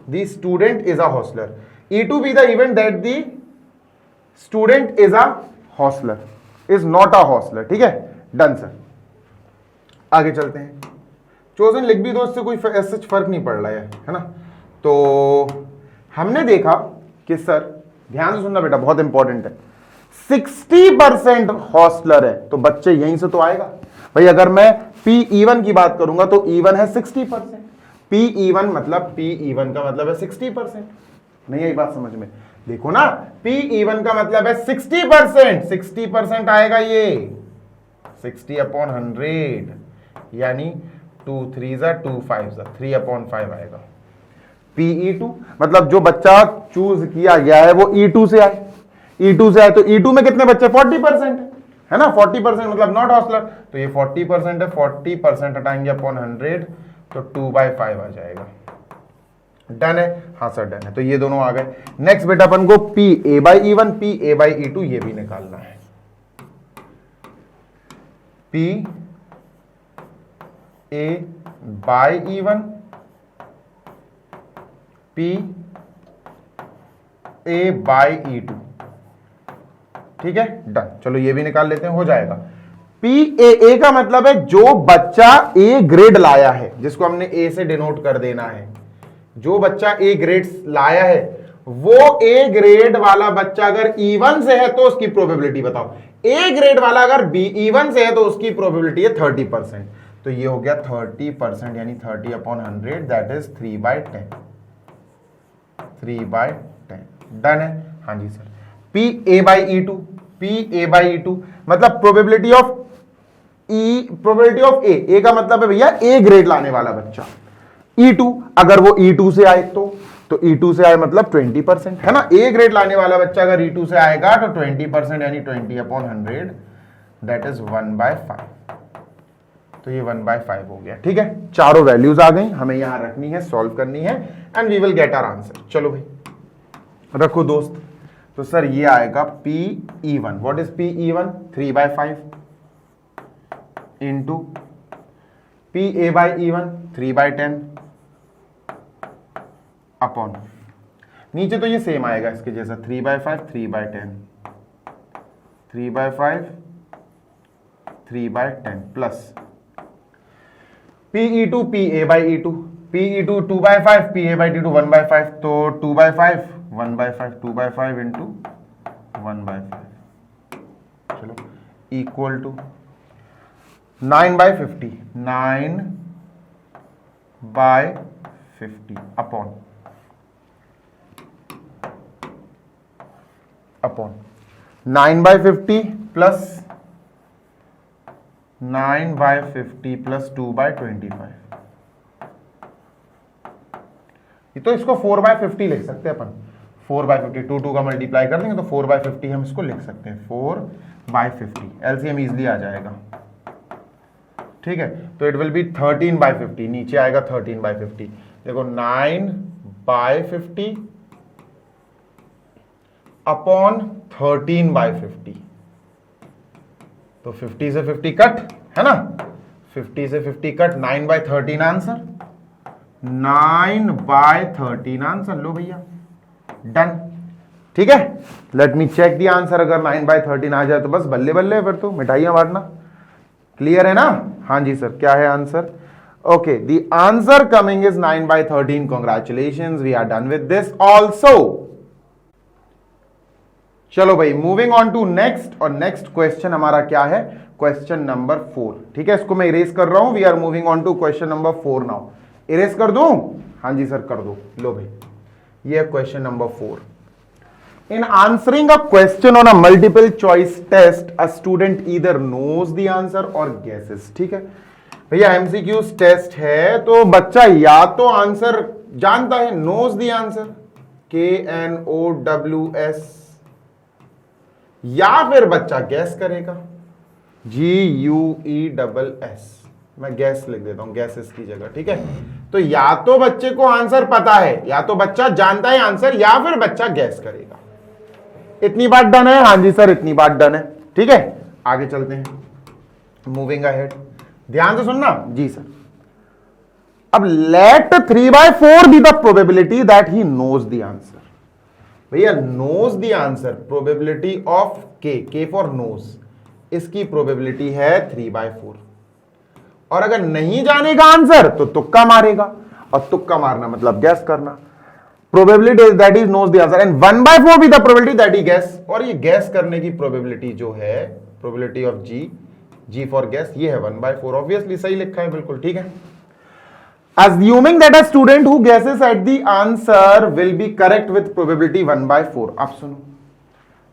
the student is a hosteller, E2 B the event that the student is a hosteller, is not a hosteller, ठीक है, डन सर। आगे चलते हैं, चोजन लिख भी दो, इससे कोई ऐसा फर्क नहीं पड़ रहा है ना। तो हमने देखा कि सर ध्यान से सुनना बेटा, बहुत इंपॉर्टेंट है, 60% हॉस्टलर है, तो बच्चे यहीं से तो आएगा भाई, अगर मैं PE1 की बात करूंगा तो E1 है 60%, PE1 मतलब PE1 का मतलब है 60%, नहीं आई बात समझ में, देखो ना, PE1 का मतलब है 60%, 60% आएगा ये 60 अपॉन 100, यानी 2 3 2 5 3/5 आएगा। PE2 मतलब जो बच्चा चूज किया गया है वो E2 से आए, E2 से आए तो E2 में कितने बच्चे, 40% है ना, 40% मतलब नॉट हॉस्टलर, तो ये 40% है, 40% हटाएंगे अपॉन 100 तो 2/5 आ जाएगा, डन है, हाँ सर डन है, तो ये दोनों आ गए। नेक्स्ट बेटा अपन को PA by E1 PA by E2 ये भी निकालना है, PA by E1 PA by E2, ठीक है, डन, चलो ये भी निकाल लेते हैं, हो जाएगा। PAA का मतलब है जो बच्चा A ग्रेड लाया है, जिसको हमने A से डिनोट कर देना है, जो बच्चा A ग्रेड लाया है वो A ग्रेड वाला बच्चा अगर E1 से है तो उसकी प्रोबेबिलिटी बताओ, A ग्रेड वाला अगर E1 से है तो उसकी प्रोबेबिलिटी है 30%, तो ये हो गया 30% यानी 30/100 दैट इज 3/10, 3/10, डन है, हाँ जी सर। PA बाई E2 मतलब प्रोबेबिलिटी ऑफ A का मतलब है भैया A ग्रेड लाने वाला बच्चा, E2 अगर वो E2 से आए तो E2 से आए मतलब 20% है ना, A ग्रेड लाने वाला बच्चा अगर E2 से आएगा तो 20% यानी 20/100 दैट इज 1/5, तो ये 1/5 हो गया, ठीक है, चारों वैल्यूज आ गई, हमें यहां रखनी है, सॉल्व करनी है, and we will get our answer. चलो भाई रखो दोस्त, तो सर ये आएगा PE1। What is PE1? 3/5 into PA/E1 3/10 upon, नीचे तो ये सेम आएगा इसके जैसा 3/5 3/10 3/5 3/10 plus PE2 PA/E2 PE2 2/5 PA/E2 1/5, तो 2/5 1/5 2/5 इंटू 1/5, चलो equal to 9/50 9/50 upon 9/50 plus 9/50 plus 2/25, ये तो इसको 4/50 लिख सकते हैं अपन। 4/50 2 का मल्टीप्लाई कर देंगे तो 4/50 हम इसको लिख सकते हैं। 4/50 एलसीएम इजिली आ जाएगा, ठीक है। तो इट विल बी 13/50, नीचे आएगा 13/50। देखो 9/50 अपॉन 13/50, तो 50 से 50 कट है ना, 50 से 50 कट, 9/13 आंसर, 9/13 आंसर। लो भैया डन, ठीक है। Let me check the answer. अगर 9/13 आ जाए तो बस बल्ले बल्ले, फिर तो मिठाइयां बांटना। क्लियर है ना? हाँ जी सर, क्या है answer? Okay, the answer coming is 9/13। Congratulations, we are done with this also. चलो भाई, मूविंग ऑन टू नेक्स्ट, और नेक्स्ट क्वेश्चन हमारा क्या है? क्वेश्चन नंबर 4, ठीक है। इसको मैं इरेज कर रहा हूं। We are moving on to question number 4 now. Erase कर दूं? हाँ जी सर, कर दो। लो भाई, ये question number 4। In answering a question on a multiple choice test, a student either knows the answer or guesses। ठीक है भैया, MCQs टेस्ट है तो बच्चा या तो आंसर जानता है, knows the answer KNOWS, या फिर बच्चा गैस करेगा GUESS। मैं गैस लिख देता हूं, गैसेस की जगह, ठीक है। तो या तो बच्चे को आंसर पता है, या तो बच्चा जानता है आंसर, या फिर बच्चा गैस करेगा। इतनी बात डन है? हाँ जी सर, इतनी बात डन है, ठीक है। आगे चलते हैं, मूविंग अहेड। ध्यान से सुनना जी सर। अब let 3/4 be the probability that he knows the answer. भैया knows the answer, probability of K for knows, इसकी प्रोबेबिलिटी है 3/4। और अगर नहीं जानेगा आंसर तो तुक्का मारेगा, और तुक्का मारना मतलब गैस करना। Probability that he knows the answer, and 1/4 भी the probability that he guess. और ये गैस करने की प्रोबेबिलिटी जो है, probability of G for guess, ये है 1/4। ऑब्वियसली सही लिखा है, बिल्कुल ठीक है। Assuming that a student who guesses at the answer will be correct with probability 1/4। आप सुनो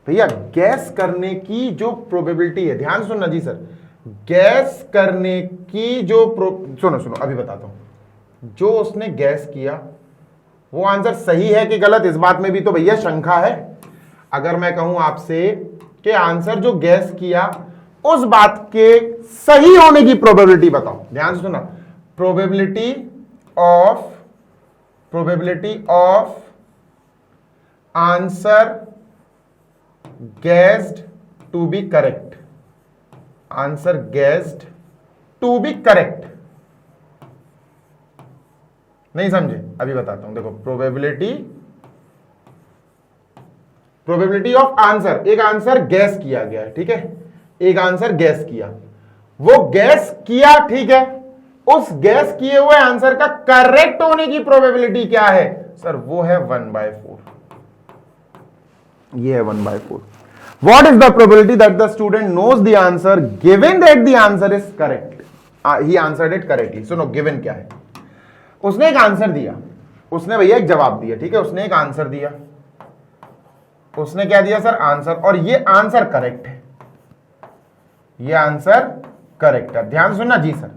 भैया, गैस करने की जो प्रोबेबिलिटी है, ध्यान सुनना जी सर, गैस करने की जो सुनो अभी बताता हूं। जो उसने गैस किया वो आंसर सही है कि गलत, इस बात में भी तो भैया शंका है। अगर मैं कहूं आपसे कि आंसर जो गैस किया उस बात के सही होने की प्रोबेबिलिटी बताओ, ध्यान से सुना। Probability of answer guessed to be correct, answer guessed to be correct. नहीं समझे? अभी बताता हूं, देखो। प्रोबेबिलिटी ऑफ आंसर, एक आंसर गैस किया गया है, ठीक है। एक आंसर गैस किया, वो गैस किया, ठीक है। उस गैस किए हुए आंसर का करेक्ट होने की प्रोबेबिलिटी क्या है सर? वो है 1/4। ये है 1/4। What is the probability that the student knows the answer given that the answer is correct? He answered it correctly। सुनो, given क्या है? उसने एक आंसर दिया, उसने भैया एक जवाब दिया, ठीक है। उसने एक आंसर दिया, उसने क्या दिया सर? आंसर। और ये आंसर करेक्ट है, ये आंसर करेक्ट है। ध्यान सुनना जी सर।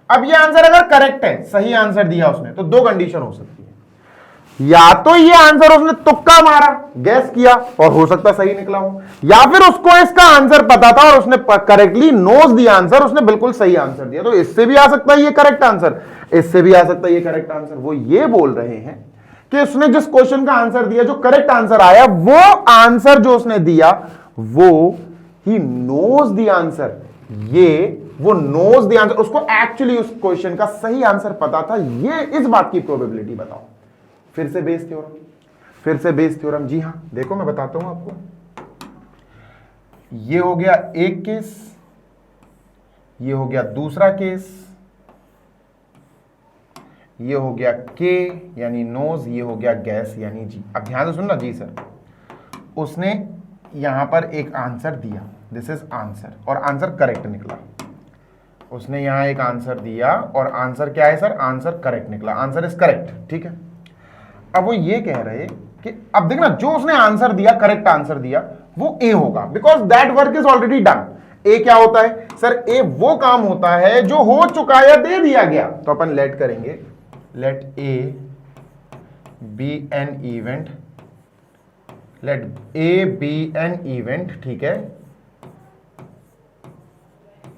अब ये आंसर अगर करेक्ट है, सही आंसर दिया उसने, तो दो कंडीशन हो सकती है। या तो ये आंसर उसने तुक्का मारा, गैस किया, और हो सकता सही निकला हो, या फिर उसको इसका आंसर पता था और उसने करेक्टली नोज द आंसर, उसने बिल्कुल सही आंसर दिया। तो इससे भी आ सकता है ये करेक्ट आंसर, इससे भी आ सकता है ये करेक्ट आंसर। वो ये बोल रहे हैं कि उसने जिस क्वेश्चन का आंसर दिया, जो करेक्ट आंसर आया, वो आंसर जो उसने दिया वो ही नोज द आंसर, वो नोज द आंसर, उसको एक्चुअली उस क्वेश्चन का सही आंसर पता था, ये इस बात की प्रोबेबिलिटी बताओ। फिर से बेस थ्योरम, जी हां देखो मैं बताता हूं आपको। ये हो गया एक केस, ये हो गया दूसरा केस, ये हो गया के यानी नोज, ये हो गया गैस यानी जी। अब ध्यान से सुनना जी सर, उसने यहां पर एक आंसर दिया, दिस इज आंसर, और आंसर करेक्ट निकला। उसने यहां एक आंसर दिया और आंसर क्या है सर, आंसर करेक्ट निकला, आंसर इज करेक्ट, ठीक है। अब वो ये कह रहे कि अब देखना, जो उसने आंसर दिया, करेक्ट आंसर दिया, वो ए होगा, because that work is already done. A क्या होता है सर, ए वो काम होता है जो हो चुका है या दे दिया गया। तो अपन लेट करेंगे, let A be an event, let A be an event, ठीक है,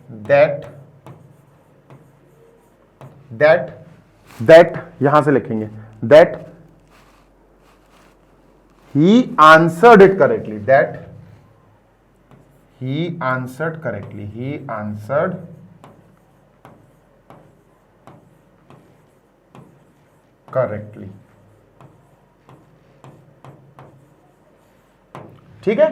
दैट यहां से लिखेंगे, that he answered it correctly, that he answered correctly, he answered correctly, ठीक है।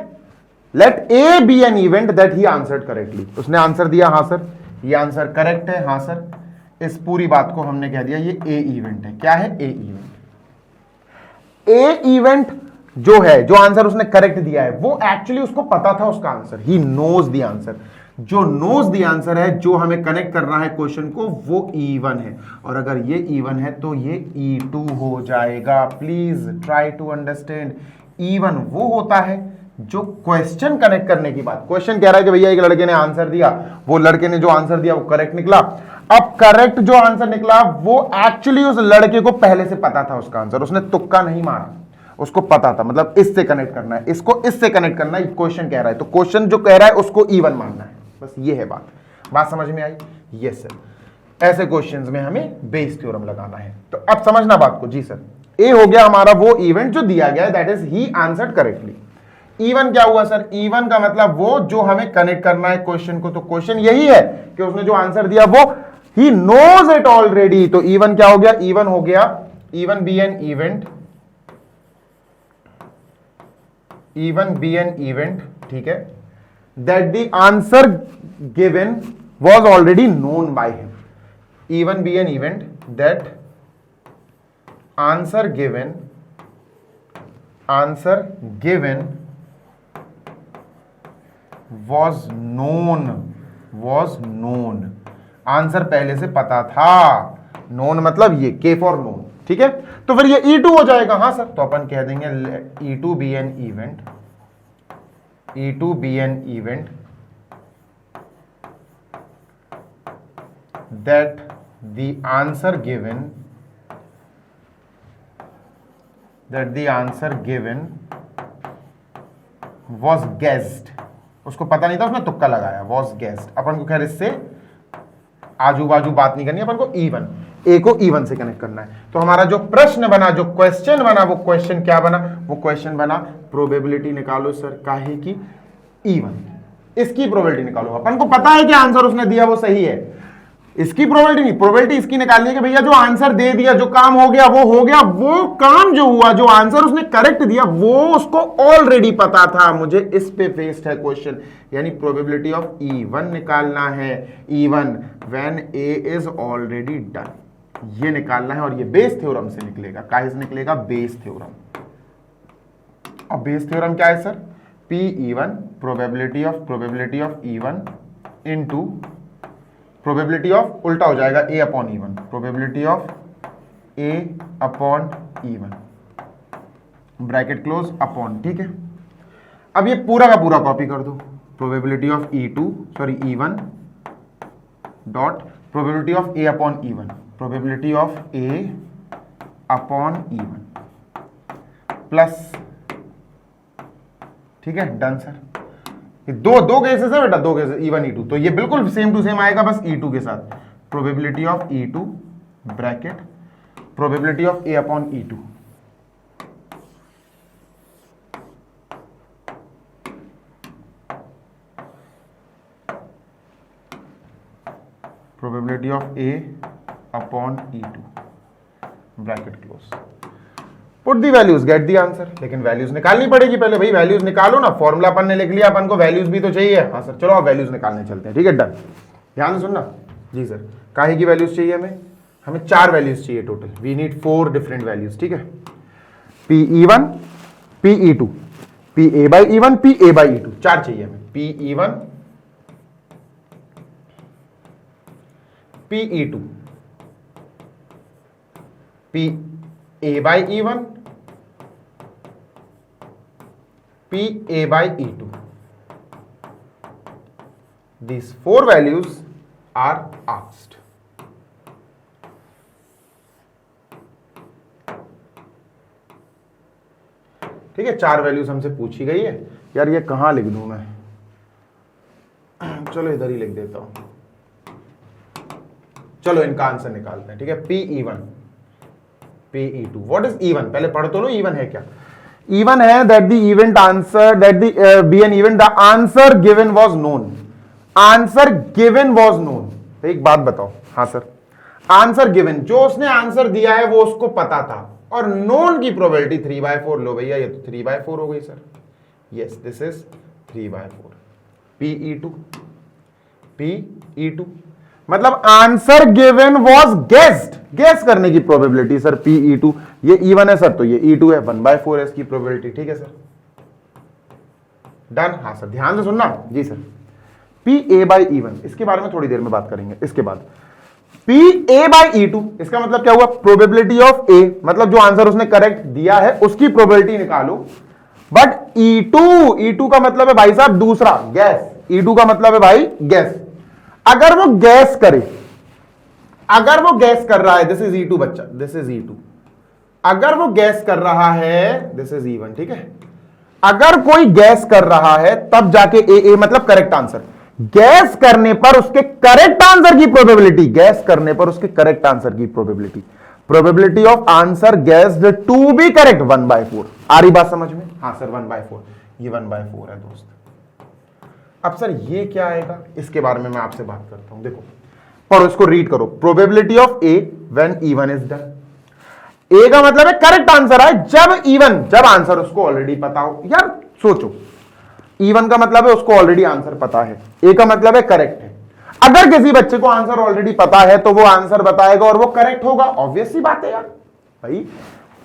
let A be an event that he answered correctly, उसने आंसर दिया, हां सर ये आंसर करेक्ट है, हां सर, इस पूरी बात को हमने कह दिया ये A इवेंट है। क्या है A इवेंट? A इवेंट जो है, जो आंसर उसने करेक्ट दिया है, वो एक्चुअली उसको पता था उसका answer, he knows the answer. जो नोज द आंसर है, जो हमें कनेक्ट करना है क्वेश्चन को, वो E1 है, और अगर ये E1 है तो ये E2 हो जाएगा। Please try to understand, E1 वो होता है जो क्वेश्चन कनेक्ट करने की बात, क्वेश्चन कह रहा है कि भैया एक लड़के ने आंसर दिया, वो लड़के ने जो आंसर दिया वो करेक्ट निकला। अब करेक्ट जो आंसर निकला वो एक्चुअली उस लड़के को पहले से पता था उसका आंसर, उसने तुक्का नहीं मारा, उसको पता था, मतलब इससे कनेक्ट करना है, इसको इससे कनेक्ट करना है, क्वेश्चन कह रहा है तो क्वेश्चन जो कह रहा है उसको E1 मानना है, बस ये है बात समझ में आई? यस सर, ऐसे क्वेश्चंस में हमें बेस थ्योरम लगाना है। तो अब समझना बात को, जी सर, ए हो गया हमारा वो इवेंट जो दिया गया है, that is he answered correctly. E1 क्या हुआ सर? E1 का मतलब वो जो हमें कनेक्ट करना है क्वेश्चन को, तो क्वेश्चन यही है कि उसने जो आंसर दिया वो ही नोज इट ऑलरेडी, तो E1 क्या हो गया? E1 हो गया E1 be an event, E1 be an event, ठीक है, that the answer given was already known by him. E1 be an event that answer given was known, answer पहले से पता था, known मतलब ये K for known, ठीक है। तो फिर ये E2 हो जाएगा, हां सर, तो अपन कह देंगे E2 be an event, E2 be an event that the answer given was guessed, उसको पता नहीं था, उसने तुक्का लगाया, was guessed। अपन को खैर इससे आजू बाजू बात नहीं करनी, अपन को E1, ए को E1 से कनेक्ट करना है। तो हमारा जो प्रश्न बना, जो क्वेश्चन बना, वो क्वेश्चन क्या बना? वो क्वेश्चन बना प्रोबेबिलिटी निकालो सर, काहे की? E1, इसकी प्रोबेबिलिटी निकालो। अपन को पता है कि आंसर उसने दिया वो सही है, इसकी प्रोबेबिलिटी नहीं, प्रोबेबिलिटी इसकी निकालनी है कि भैया जो आंसर दे दिया, जो काम हो गया वो हो गया, वो काम जो हुआ, जो आंसर उसने करेक्ट दिया, वो उसको ऑलरेडी पता था, मुझे इस पे बेस्ड है क्वेश्चन, यानी प्रोबेबिलिटी ऑफ E1 निकालना है। E1 when A is already done, ये निकालना है, और ये बेस थ्योरम से निकलेगा। काहे से निकलेगा? Bayes theorem. और बेस थ्योरम क्या है sir? P(E1) probability of E1 into probability of, उल्टा हो जाएगा, A upon E1, probability of A upon E1, bracket close, upon, ठीक है। अब ये पूरा का पूरा कॉपी कर दो, probability of E1 dot probability of A upon E1, probability of A upon E1 plus, ठीक है, डन सर। दो केसेस है बेटा, दो केसेस, E1 E2, तो ये बिल्कुल सेम टू सेम आएगा, बस E2 के साथ, probability of E2 bracket probability of A upon E2 probability of A upon E2 bracket close, put the values get the answer. लेकिन वैल्यूज निकालनी पड़ेगी पहले, भाई वैल्यूज निकालो ना, फॉर्मूला अपन ने लिख लिया, अपन को वैल्यूज भी तो चाहिए। हाँ सर, चलो आप वैल्यूज निकालने चलते हैं, ठीक है, डन। ध्यान से सुनना जी सर, काहे की वैल्यूज चाहिए हमें 4 वैल्यूज चाहिए total, we need 4 different values, ठीक है। PE1 PE2 PA/E1 PA/E2 4 चाहिए हमें, PE1 PE2 PA/E1 PA/E2, these 4 values are asked। ठीक है, 4 वैल्यूज हमसे पूछी गई है। यार ये कहां लिख दूं मैं, चलो इधर ही लिख देता हूं। चलो इनका आंसर निकालते हैं, ठीक है। PE1 PE2, what is E1? पहले पढ़ तो लो E1 है क्या। E1 है that the event answer that the be an event the answer given was known, answer given was known. एक बात बताओ, हाँ सर, आंसर गिवन, जो उसने आंसर दिया है वो उसको पता था, और नोन की प्रोबेबिलिटी 3/4। लो भैया ये तो 3/4 हो गई sir, yes this is 3/4। PE2 मतलब answer given was guessed, guess करने की प्रोबेबिलिटी सर PE2। ये E1 है सर, तो ये E2 है, 1/4 है इसकी प्रोबेबिलिटी, ठीक है सर, डन। हाँ सर, ध्यान से सुनना जी सर। PA/E1 इसके बारे में थोड़ी देर में बात करेंगे। इसके बाद PA/E2, इसका मतलब क्या हुआ, प्रोबेबिलिटी ऑफ A, मतलब जो आंसर उसने करेक्ट दिया है उसकी प्रोबेबिलिटी निकालो। बट E2 का मतलब है भाई साहब दूसरा, गैस। E2 का मतलब है भाई गैस। अगर वो गैस करे, अगर वो गैस कर रहा है, दिस इज E2 बच्चा, दिस इज E2। अगर वो गैस कर रहा है, दिस इज E1, ठीक है। अगर कोई गैस कर रहा है तब जाके ए मतलब करेक्ट आंसर, गैस करने पर उसके करेक्ट आंसर की प्रोबेबिलिटी, गैस करने पर उसके करेक्ट आंसर की probability, probability of answer guessed to be correct 1/4। आ रही बात समझ में? हाँ सर 1/4, ये 1/4 है दोस्त। अब सर ये क्या आएगा, इसके बारे में मैं आपसे बात करता हूं। देखो पढ़ो, इसको रीड करो। Probability of A when E1 is done. A का मतलब है करेक्ट आंसर है जब E1, जब आंसर उसको ऑलरेडी पता हो। यार सोचो, E1 का मतलब है उसको ऑलरेडी आंसर पता है, ए का मतलब है करेक्ट है। अगर किसी बच्चे को आंसर ऑलरेडी पता है तो वो आंसर बताएगा और वो करेक्ट होगा, ऑब्वियस सी बात है यार। भाई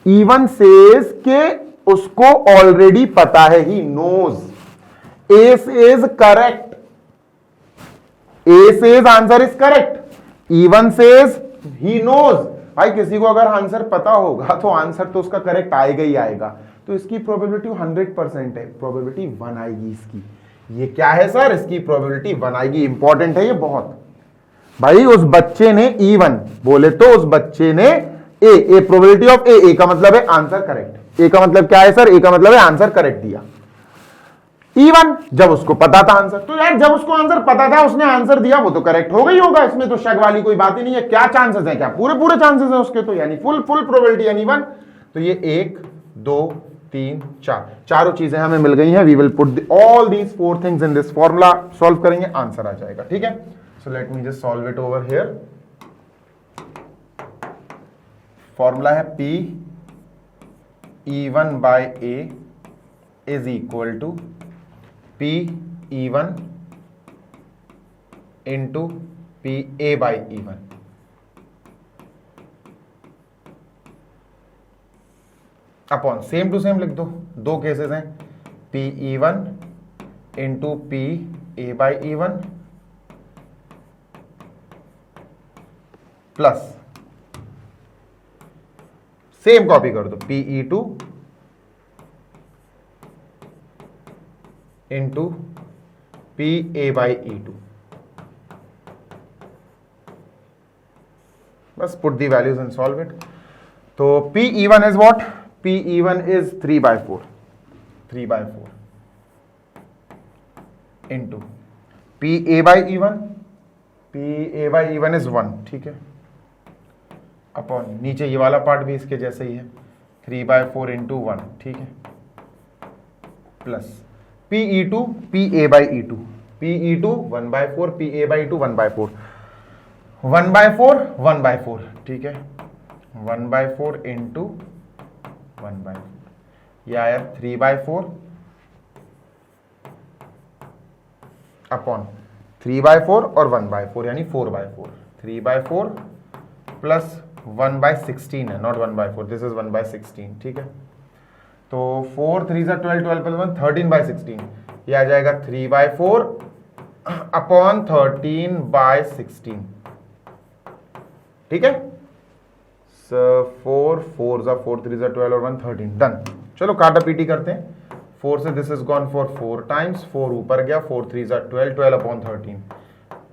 E1 सेज के उसको ऑलरेडी पता है, he knows. A says correct, A says answer is correct, E1 says he knows। भाई किसी को अगर आंसर पता होगा तो आंसर तो उसका करेक्ट आएगा ही आएगा, तो इसकी प्रोबेबिलिटी 100% है, प्रोबेबिलिटी 1 आएगी इसकी। ये क्या है सर, इसकी प्रोबेबिलिटी 1 आएगी। इंपॉर्टेंट है ये बहुत। भाई उस बच्चे ने E1 बोले तो उस बच्चे ने ए प्रोबेबिलिटी ऑफ ए का मतलब है आंसर करेक्ट। ए का मतलब क्या है सर, ए का मतलब है आंसर करेक्ट दिया। E1 जब उसको पता था आंसर, तो यार जब उसको आंसर पता था उसने आंसर दिया, वो तो करेक्ट हो गई होगा, इसमें तो शक वाली कोई बात ही नहीं है। क्या चांसेस है, क्या पूरे चांसेस है उसके, तो यानी फुल प्रोबेबिलिटी यानी 1। तो ये 1 2 3 4 चारों चीजें हमें मिल गई हैं। We will put all these 4 things in this formula, solve करेंगे, आंसर आ जाएगा, ठीक है। So let me just solve it over here. Formula है PE1/A is equal to PE1 into PA/E1। Upon same to same लिख दो, दो केसेस हैं, PE1 into PA/E1 plus same copy कर दो, PE2 इंटू PA/E2। बस put the values and solve it. तो PE1 is what, PE1 is 3/4 into PA/E1 is 1, ठीक है, अपॉन नीचे ये वाला पार्ट भी इसके जैसे ही है, 3/4 इंटू 1, ठीक है, प्लस PE2 PA/E2 1/4 PA/E2 1/4। 1/4 1/4, ठीक है, 1/4 इंटू 1/4, यह आया 3/4 अपॉन 3/4 और 1/4 यानी 4/4, 3/4 प्लस 1/16 है, नॉट 1/4, दिस इज 1/16, ठीक है। तो 4 3 12 12 प्लस 1 13/16, यह आ जाएगा 3/4 अपॉन 13/16, ठीक है। 4 4 4 3 12 और 1 13, डन। चलो काटा पीटी करते हैं। 4 से this is gone for 4 times, 4 ऊपर गया, 4 3 12 12 अपॉन 13,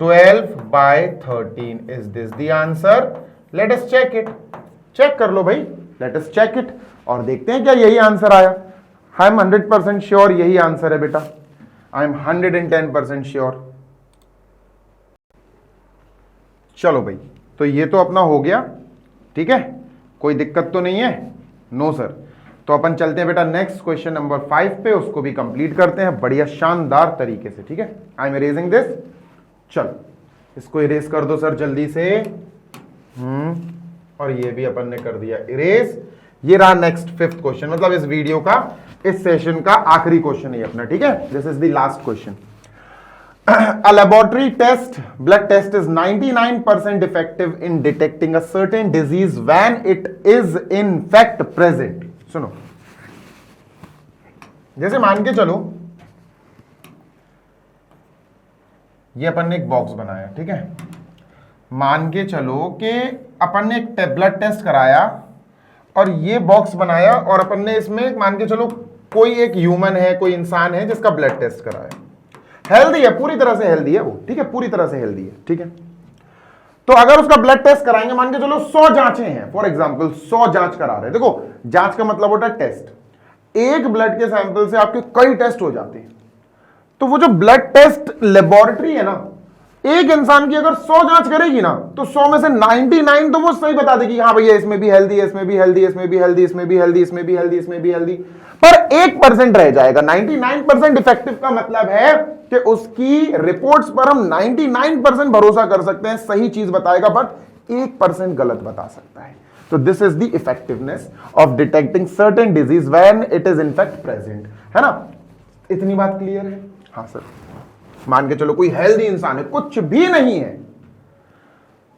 12/13 is this the answer. Let us check it, check कर लो भाई, लेट अस चेक इट और देखते हैं क्या यही आंसर आया। आई एम 100% श्योर यही आंसर है बेटा, आई एम 110% श्योर। चलो भाई, तो ये तो अपना हो गया, ठीक है, कोई दिक्कत तो नहीं है, नो सर। तो अपन चलते हैं बेटा नेक्स्ट क्वेश्चन नंबर 5 पे, उसको भी कंप्लीट करते हैं बढ़िया शानदार तरीके से, ठीक है। आई एम इरेजिंग दिस, चलो इसको इरेज कर दो सर जल्दी से। और ये भी अपन ने कर दिया इरेज। ये रहा नेक्स्ट 5th क्वेश्चन, मतलब इस वीडियो का, इस सेशन का आखिरी क्वेश्चन है अपना, ठीक है। This is the last question. A laboratory test, blood test is 99% effective in detecting a certain disease when it is in fact present. सुनो, जैसे मान के चलो ये अपन ने एक बॉक्स बनाया, ठीक है। मान के चलो कि अपन ने एक ब्लड टेस्ट कराया और ये बॉक्स बनाया और अपन ने इसमें मान के चलो कोई एक ह्यूमन है, कोई इंसान है जिसका ब्लड टेस्ट कराया, हेल्दी है, पूरी तरह से हेल्दी है वो, ठीक है, पूरी तरह से हेल्दी है, ठीक है। तो अगर उसका ब्लड टेस्ट कराएंगे, मान के चलो 100 जांचें हैं, फॉर एग्जांपल 100 जांच करा रहे हैं। देखो जांच का मतलब होता है टेस्ट। एक ब्लड के सैंपल से आपके कई टेस्ट हो जाते हैं। तो वो जो ब्लड टेस्ट लेबोरेटरी है ना, एक इंसान की अगर 100 जांच करेगी ना, तो 100 में से 99 तो वो सही बता देगी, हाँ भैया इसमें भी हेल्दी है, इसमें भी हेल्दी, इसमें भी हेल्दी, इसमें भी हेल्दी, इसमें भी हेल्दी, इसमें भी हेल्दी। पर 1% रह जाएगा। 99% इफेक्टिव का मतलब है कि उसकी रिपोर्ट्स पर हम 99% भरोसा कर सकते हैं, सही चीज बताएगा, बट 1% गलत बता सकता है। तो this is the effectiveness of detecting certain disease when it is in fact present, है ना। इतनी बात क्लियर है? हाँ सर। मान के चलो कोई हेल्दी इंसान है, कुछ भी नहीं है,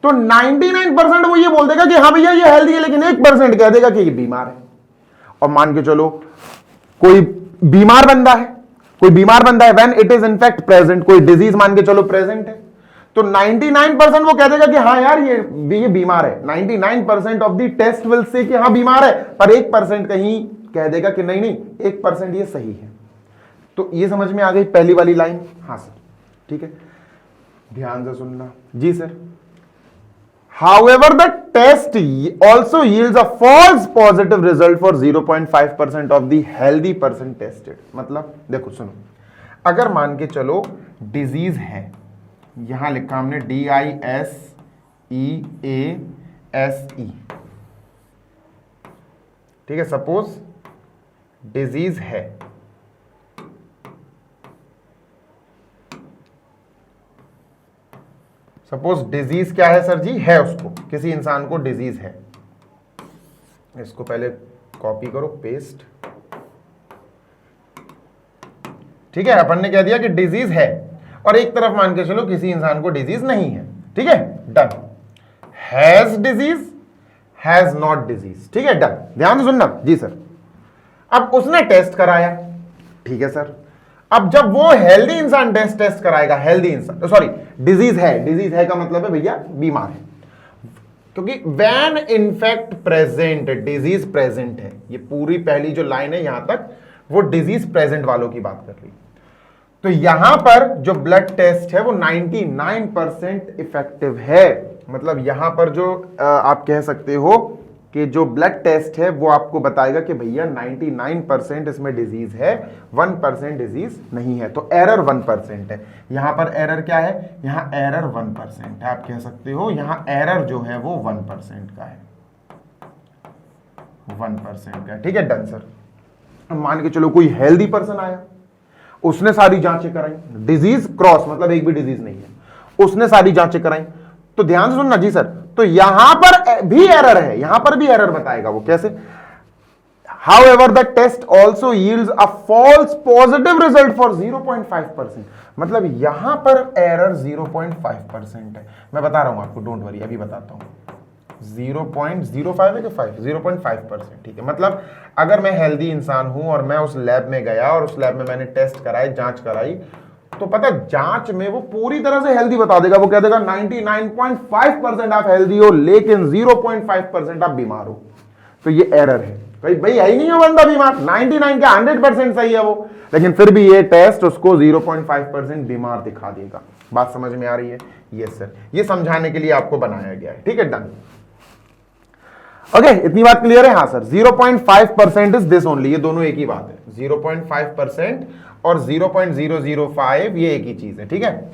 तो 99% वो ये बोल देगा कि हाँ भैया ये हेल्दी है, लेकिन 1% कह देगा कि ये बीमार है। और मान के चलो कोई बीमार बंदा है, कोई बीमार बंदा है when it is in fact present, कोई डिजीज मान के चलो प्रेजेंट है, तो 99% वो कह देगा कि हाँ यार ये बीमार है। 99% of the test will say कि हाँ बीमार है, पर 1% कहीं कह देगा कि नहीं नहीं 1% ये सही है। तो ये समझ में आ गई पहली वाली लाइन? हाँ सर, ठीक है, ध्यान से सुनना जी sir. However, the test also yields a false positive result for 0.5% of the healthy person tested. मतलब देखो सुनो, अगर मान के चलो डिजीज है, यहां लिखा हमने DISEASE, ठीक है, सपोज डिजीज है, सपोज डिजीज क्या है सर जी? है, उसको किसी इंसान को डिजीज है। इसको पहले कॉपी करो, पेस्ट, ठीक है। अपन ने कह दिया कि डिजीज है, और एक तरफ मान के चलो किसी इंसान को डिजीज नहीं है, ठीक है, done. Has disease, has not disease, ठीक है, डन। ध्यान से सुनना जी सर। अब उसने टेस्ट कराया, ठीक है सर। अब जब वो हेल्दी इंसान टेस्ट कराएगा, हेल्दी इंसान, सॉरी डिजीज है का मतलब है भैया बीमार है, क्योंकि when in fact present, disease present है। ये पूरी पहली जो लाइन है यहां तक वो डिजीज प्रेजेंट वालों की बात कर रही। तो यहां पर जो ब्लड टेस्ट है वो 99% इफेक्टिव है। मतलब यहां पर जो आप कह सकते हो कि जो ब्लड टेस्ट है वो आपको बताएगा कि भैया 99% इसमें डिजीज है, 1% डिजीज नहीं है। तो एरर 1% है। यहां पर एरर क्या है? यहां एरर 1% है। आप कह सकते हो यहां एरर जो है वो 1% का है, 1% का, ठीक है, डन सर। मान के चलो कोई हेल्दी पर्सन आया, उसने सारी जांचें कराई, डिजीज क्रॉस मतलब एक भी डिजीज नहीं है, उसने सारी जांचें कराई, तो ध्यान से सुनना जी सर, तो यहां पर भी एरर है, यहां पर भी एरर बताएगा वो कैसे। However, the test also yields a false positive result for 0.5%। मतलब यहां पर एरर 0.5% है। मैं बता रहा हूं आपको, डोंट वरी, अभी बताता हूं। 0.05 है कि 0.5%, ठीक है। मतलब अगर मैं हेल्दी इंसान हूं और मैं उस लैब में गया और उस लैब में मैंने टेस्ट कराए, जांच कराई, तो पता जांच में वो पूरी तरह से हेल्दी बता देगा। वो कह देगा 99.5% आप हेल्दी हो, लेकिन 0.5% आप बीमार हो। तो ये एरर है, भाई है ही नहीं है बंदा बीमार, 99 का 100% सही है वो, लेकिन फिर भी ये टेस्ट उसको 0.5% बीमार दिखा देगा। बात समझ में आ रही है? यस सर, ये समझाने के लिए आपको बनाया गया है, ठीक है, डन। ओके, इतनी बात क्लियर है? हाँ सर, 0.5% इज दिस ओनली, ये दोनों एक ही बात है। 0.5% और 0.005 ये एक ही चीज है, ठीक है।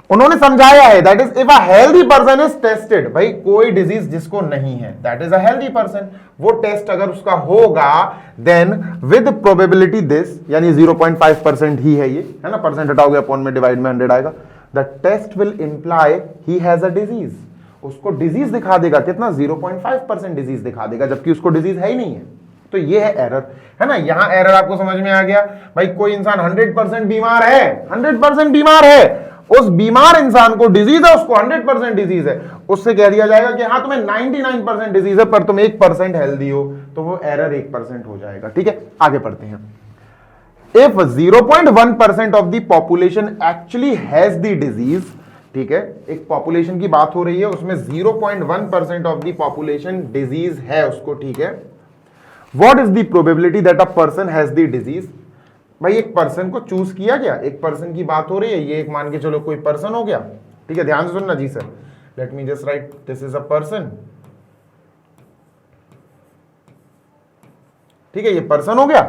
उन्होंने समझाया है, that is if a healthy person is tested, भाई कोई डिजीज जिसको नहीं है, that is a healthy person, वो टेस्ट अगर उसका होगा, देन विद प्रोबेबिलिटी दिस, यानी 0.5% ही है ये, है ना, परसेंट हटाओगे अपॉन में डिवाइड में 100 आएगा, the test will imply he has a disease. उसको डिजीज दिखा देगा, कितना? 0.5% डिजीज दिखा देगा, जबकि उसको डिजीज है ही नहीं है। तो ये है एरर, है ना। यहां एरर आपको समझ में आ गया। भाई कोई इंसान 100% बीमार है, 100% बीमार है, उस बीमार इंसान को डिजीज है, उसको 100% डिजीज है, उससे कह दिया जाएगा कि हाँ तुम्हें 99% डिजीज है पर तुम 1% हेल्दी हो, तो वो एरर 1% हो जाएगा, ठीक है। आगे पढ़ते हैं। If 0.1% of the population actually has the disease, ठीक है, एक पॉपुलेशन की बात हो रही है, उसमें 0.1% ऑफ द पॉपुलेशन डिजीज है उसको, ठीक है। What is the probability that a person has the disease? भाई एक पर्सन को चूज किया गया, एक पर्सन की बात हो रही है, ये एक मान के चलो कोई पर्सन हो गया, ठीक है। ध्यान से सुनना जी sir, let me just write, this is a person, ठीक है, ये पर्सन हो गया।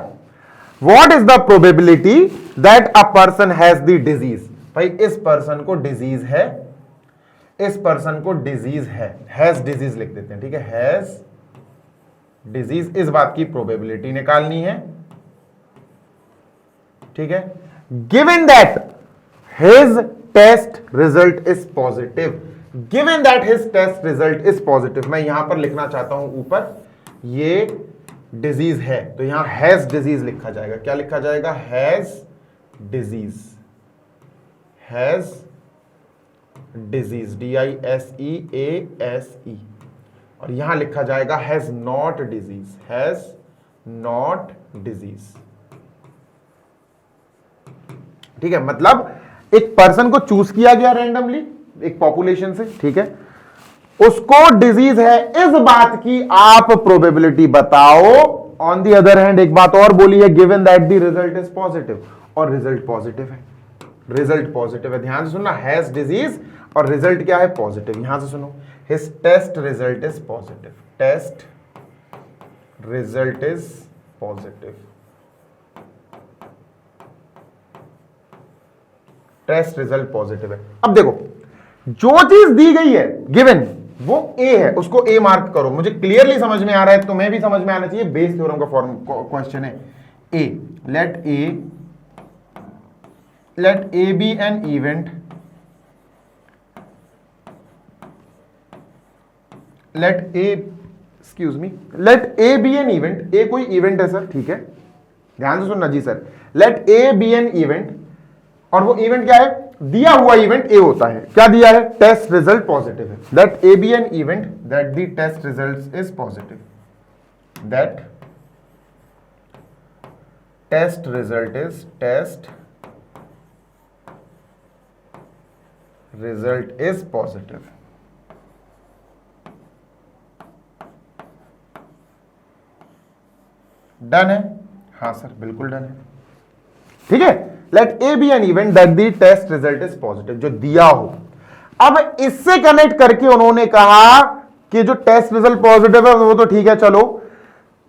What is the probability that a person has the disease? भाई इस पर्सन को डिजीज है, इस पर्सन को डिजीज है, हैज डिजीज लिख देते हैं, ठीक है, हैज डिजीज, इस बात की प्रोबेबिलिटी निकालनी है, ठीक है। Given that his test result is positive, given that his test result is positive, मैं यहां पर लिखना चाहता हूं ऊपर, ये डिजीज है, तो यहां हैज डिजीज लिखा जाएगा। क्या लिखा जाएगा? Has disease, has disease, DISEASE, और यहां लिखा जाएगा has not disease, has not disease, ठीक है। मतलब एक पर्सन को चूज किया गया रैंडमली एक पॉपुलेशन से, ठीक है, उसको डिजीज है, इस बात की आप प्रोबेबिलिटी बताओ। ऑन दी अदर हैंड एक बात और बोली है, given that the result is positive, और रिजल्ट पॉजिटिव है, रिजल्ट पॉजिटिव है। ध्यान से सुनना, हैज डिजीज और रिजल्ट क्या है? पॉजिटिव। यहां से सुनो, his test result is positive, test result is positive, test result positive है। अब देखो, जो चीज दी गई है गिवन, वो ए है, उसको ए मार्क करो। मुझे क्लियरली समझ में आ रहा है, तुम्हें भी समझ में आना चाहिए, बेस थ्योरम का फॉर्म क्वेश्चन है। A, let A be an event, let A be an event, A कोई इवेंट है सर, ठीक है, ध्यान से सुनना जी sir, let A be an event, और वो इवेंट क्या है? दिया हुआ इवेंट ए होता है। क्या दिया है? टेस्ट रिजल्ट पॉजिटिव है। That A be an event that the test result is positive, that test result is positive. Done है? हाँ सर, बिल्कुल डन है, ठीक है। Let A be an event that the test result is positive, जो दिया हो। अब इससे कनेक्ट करके उन्होंने कहा कि जो टेस्ट रिजल्ट पॉजिटिव है वो तो ठीक है, चलो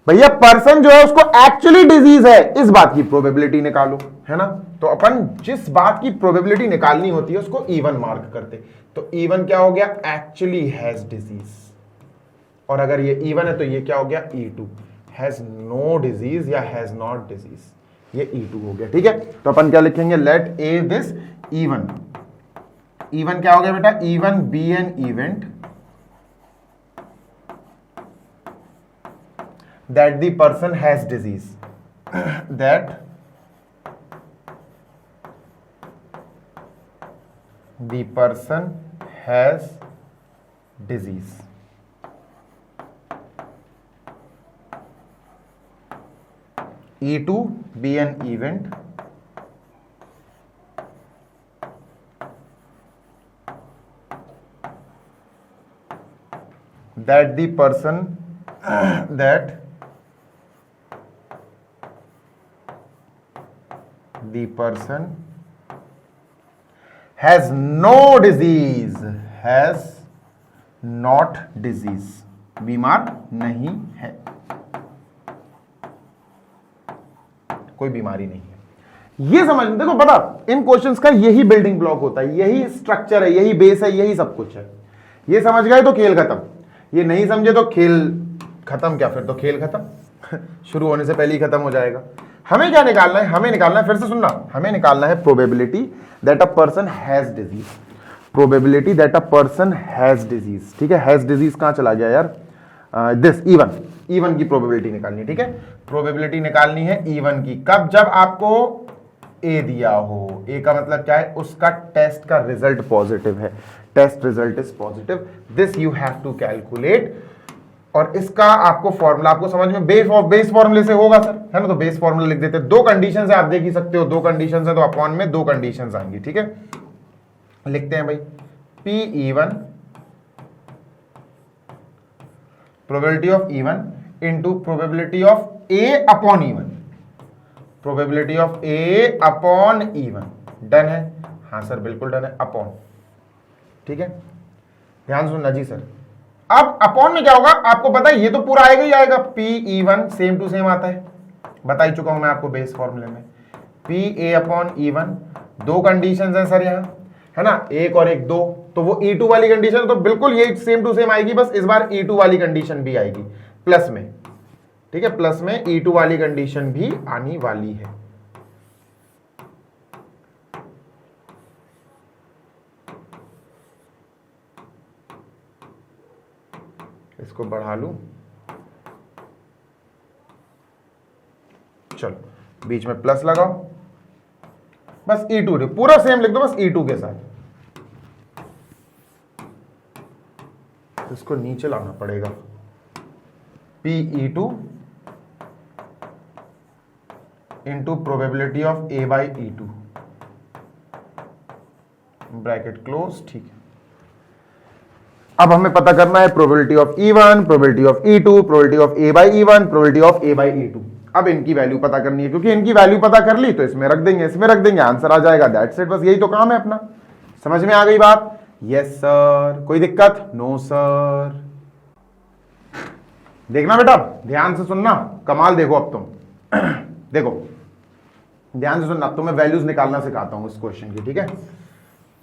भैया पर्सन जो है उसको एक्चुअली डिजीज है, इस बात की प्रोबेबिलिटी निकालो, है ना। तो अपन जिस बात की प्रोबेबिलिटी निकालनी होती है उसको E1 मार्क करते। तो E1 क्या हो गया? एक्चुअली हैज डिजीज, और अगर ये E1 है तो ये क्या हो गया? E2, हैज नो डिजीज या हैज नॉट डिजीज, ये E2 हो गया, ठीक है। तो अपन क्या लिखेंगे? Late A this E1 even क्या हो गया बेटा, even be an event that the person has disease, that the person has disease. E2 be an event that the person that the person has no disease, has not disease, बीमार नहीं है, कोई बीमारी नहीं है। ये समझ, देखो पता इन क्वेश्चंस का यही बिल्डिंग ब्लॉक होता है, यही स्ट्रक्चर है, यही बेस है, यही सब कुछ है। ये समझ गए तो खेल खत्म, ये नहीं समझे तो खेल खत्म, क्या फिर तो खेल खत्म शुरू होने से पहले ही खत्म हो जाएगा। हमें क्या निकालना है, हमें निकालना है, फिर से सुनना, हमें निकालना है probability that a person has disease, probability that a person has disease. ठीक है, हैज डिजीज कहां चला गया यार, दिस इवन की प्रोबेबिलिटी निकालनी है। ठीक है, प्रोबेबिलिटी निकालनी है इवन की, कब, जब आपको ए दिया हो। ए का मतलब क्या है, उसका टेस्ट का रिजल्ट पॉजिटिव है, test result is positive, this you have to calculate. और इसका आपको फॉर्मूला आपको समझ में बेस फॉर्मूले से होगा सर, है ना, तो बेस फॉर्मूला लिख देते हैं। दो कंडीशन है, आप देख ही सकते हो, दो कंडीशन है तो अपॉन में दो कंडीशन आएंगी। ठीक है, लिखते हैं भाई, P E one probability of even into probability of A upon even, probability of A upon even. Done है, हाँ सर बिल्कुल डन है, अपॉन। ठीक है, ध्यान सुनना जी सर। अब अपॉन में क्या होगा आपको पता है, ये तो पूरा आएगा ही आएगा, P even same to same आता है, बता ही चुका हूं मैं आपको बेस फॉर्मूले में। पी ए अपॉन इवन, दो कंडीशन है सर यहाँ, है ना, एक और एक, दो, तो वो E2 वाली कंडीशन तो बिल्कुल ये सेम टू सेम आएगी, बस इस बार E2 वाली कंडीशन भी आएगी प्लस में। ठीक है, प्लस में E2 वाली कंडीशन भी आनी वाली है। इसको बढ़ा लूं, चलो बीच में प्लस लगाओ, बस E2 पूरा सेम लिख दो, बस E2 के साथ। इसको नीचे लाना पड़ेगा, PE2 into probability of A by E2, bracket close. ठीक है, अब हमें पता करना है probability of E1, probability of E2, probability of A by E1, probability of A by E2। अब इनकी वैल्यू पता करनी है, क्योंकि इनकी वैल्यू पता कर ली तो इसमें रख देंगे, इसमें रख देंगे, आंसर आ जाएगा, दैट्स इट, बस यही तो काम है अपना। समझ में आ गई बात? यस सर, कोई दिक्कत? No sir. देखना बेटा, ध्यान से सुनना, कमाल देखो अब तुम देखो ध्यान से सुनना, अब तुम्हें वैल्यूज निकालना सिखाता हूं इस क्वेश्चन की। ठीक है,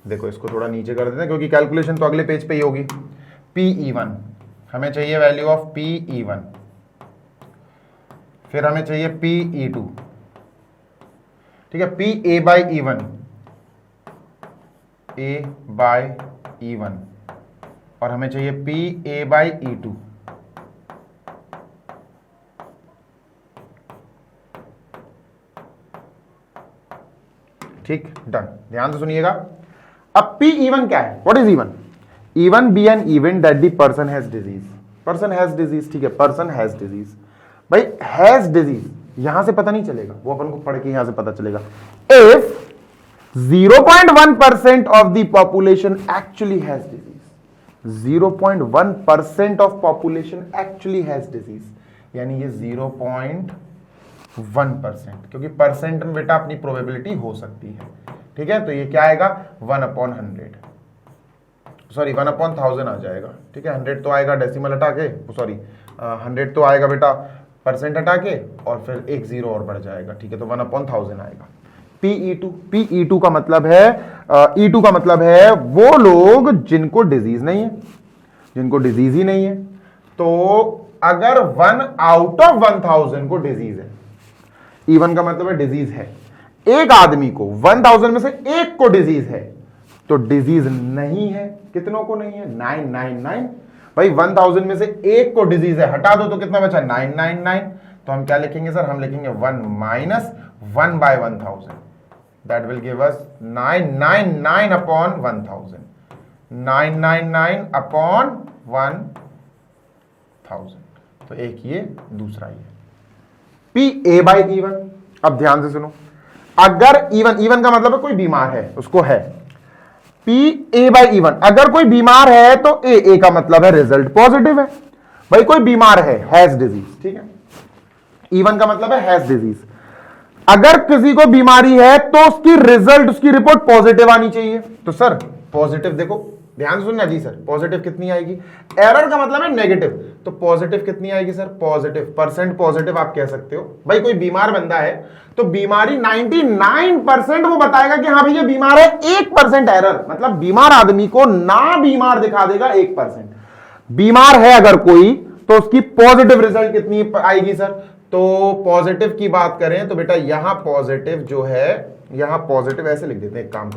देखो इसको थोड़ा नीचे कर देते हैं, क्योंकि कैलकुलेशन तो अगले पेज पे ही होगी। PE1 हमें चाहिए वैल्यू ऑफ PE1, फिर हमें चाहिए PE2। ठीक है, PA by E1, A by E1, और हमें चाहिए PA बाई E2। ठीक, डन। ध्यान से सुनिएगा, अब P-E1 क्या है? What is E1? E1 be an event that the person has disease, person has disease. ठीक है, पर्सन हैज डिजीज, भाई हैज डिजीज यहां से पता नहीं चलेगा, वो अपन को पढ़ के यहां से पता चलेगा। If 0.1% of the population actually has disease, 0.1% of population actually has disease, यानी ये 0.1%, क्योंकि परसेंट में बेटा अपनी प्रोबेबिलिटी हो सकती है। ठीक है, तो ये क्या आएगा, 1/100, सॉरी 1/1000 आ जाएगा। ठीक है, 100 तो आएगा डेसिमल हटा के, सॉरी 100 तो आएगा बेटा परसेंट हटा के, और फिर एक जीरो और बढ़ जाएगा। ठीक है, तो 1/1000 आएगा। PE2 का मतलब है, E2 का मतलब है वो लोग जिनको डिजीज नहीं है, जिनको डिजीज ही नहीं है। तो अगर 1 आउट ऑफ 1000 को डिजीज है, E1 का मतलब है डिजीज है, एक आदमी को 1000 में से एक को डिजीज है, तो डिजीज नहीं है। कितनों को नहीं है? 999। भाई 1000 में से एक को डिजीज है, हटा दो तो कितना बचा? 999। तो हम क्या लिखेंगे सर? हम लिखेंगे 1 minus 1 by 1000, that will give us 999 upon 1000, 999 upon 1000। तो एक ये, दूसरा ये पी ए बाई इवन। अब ध्यान से सुनो, अगर इवन का मतलब है कोई बीमार है, उसको है पी ए बाई इवन। अगर कोई बीमार है तो ए का मतलब है रिजल्ट पॉजिटिव है। भाई कोई बीमार है, हैज डिजीज, ठीक है, इवन का मतलब है हैज डिजीज। अगर किसी को बीमारी है तो उसकी रिजल्ट, उसकी रिपोर्ट पॉजिटिव आनी चाहिए। तो सर पॉजिटिव देखो, ध्यान से सुनना जी सर, पॉजिटिव कितनी आएगी? एरर का मतलब है नेगेटिव, तो पॉजिटिव कितनी आएगी सर? पॉजिटिव, परसेंट पॉजिटिव आप कह सकते हो। भाई कोई बीमार बंदा है तो बीमारी 99% वो बताएगा कि हाँ भैया बीमार है, 1% एरर, मतलब बीमार आदमी को ना बीमार दिखा देगा 1%। बीमार है अगर कोई तो उसकी पॉजिटिव रिजल्ट कितनी आएगी सर? तो पॉजिटिव की बात करें तो बेटा यहां पॉजिटिव जो है, यहां पॉजिटिव ऐसे लिख देते हैं, एक काम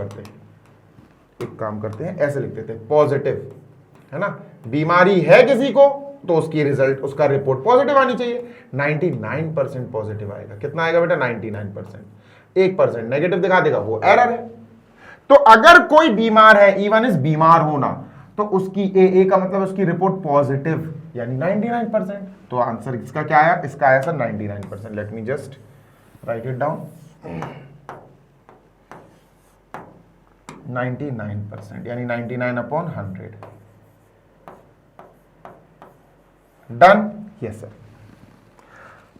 करते हैं ऐसे लिख देते हैं, पॉजिटिव है ना, बीमारी है किसी को तो उसकी रिजल्ट, उसका रिपोर्ट पॉजिटिव आनी चाहिए। 99% पॉजिटिव आएगा। कितना आएगा बेटा? 99%। 1% नेगेटिव दिखा देगा, वो एरर है। तो अगर कोई बीमार है, इवन इज बीमार होना, तो उसकी ए का मतलब उसकी रिपोर्ट पॉजिटिव, यानी 99%। तो आंसर इसका क्या आया? इसका आया sir 99%। Let me just write it down, 99%, यानी 99 अपॉन 100। Done? Yes sir.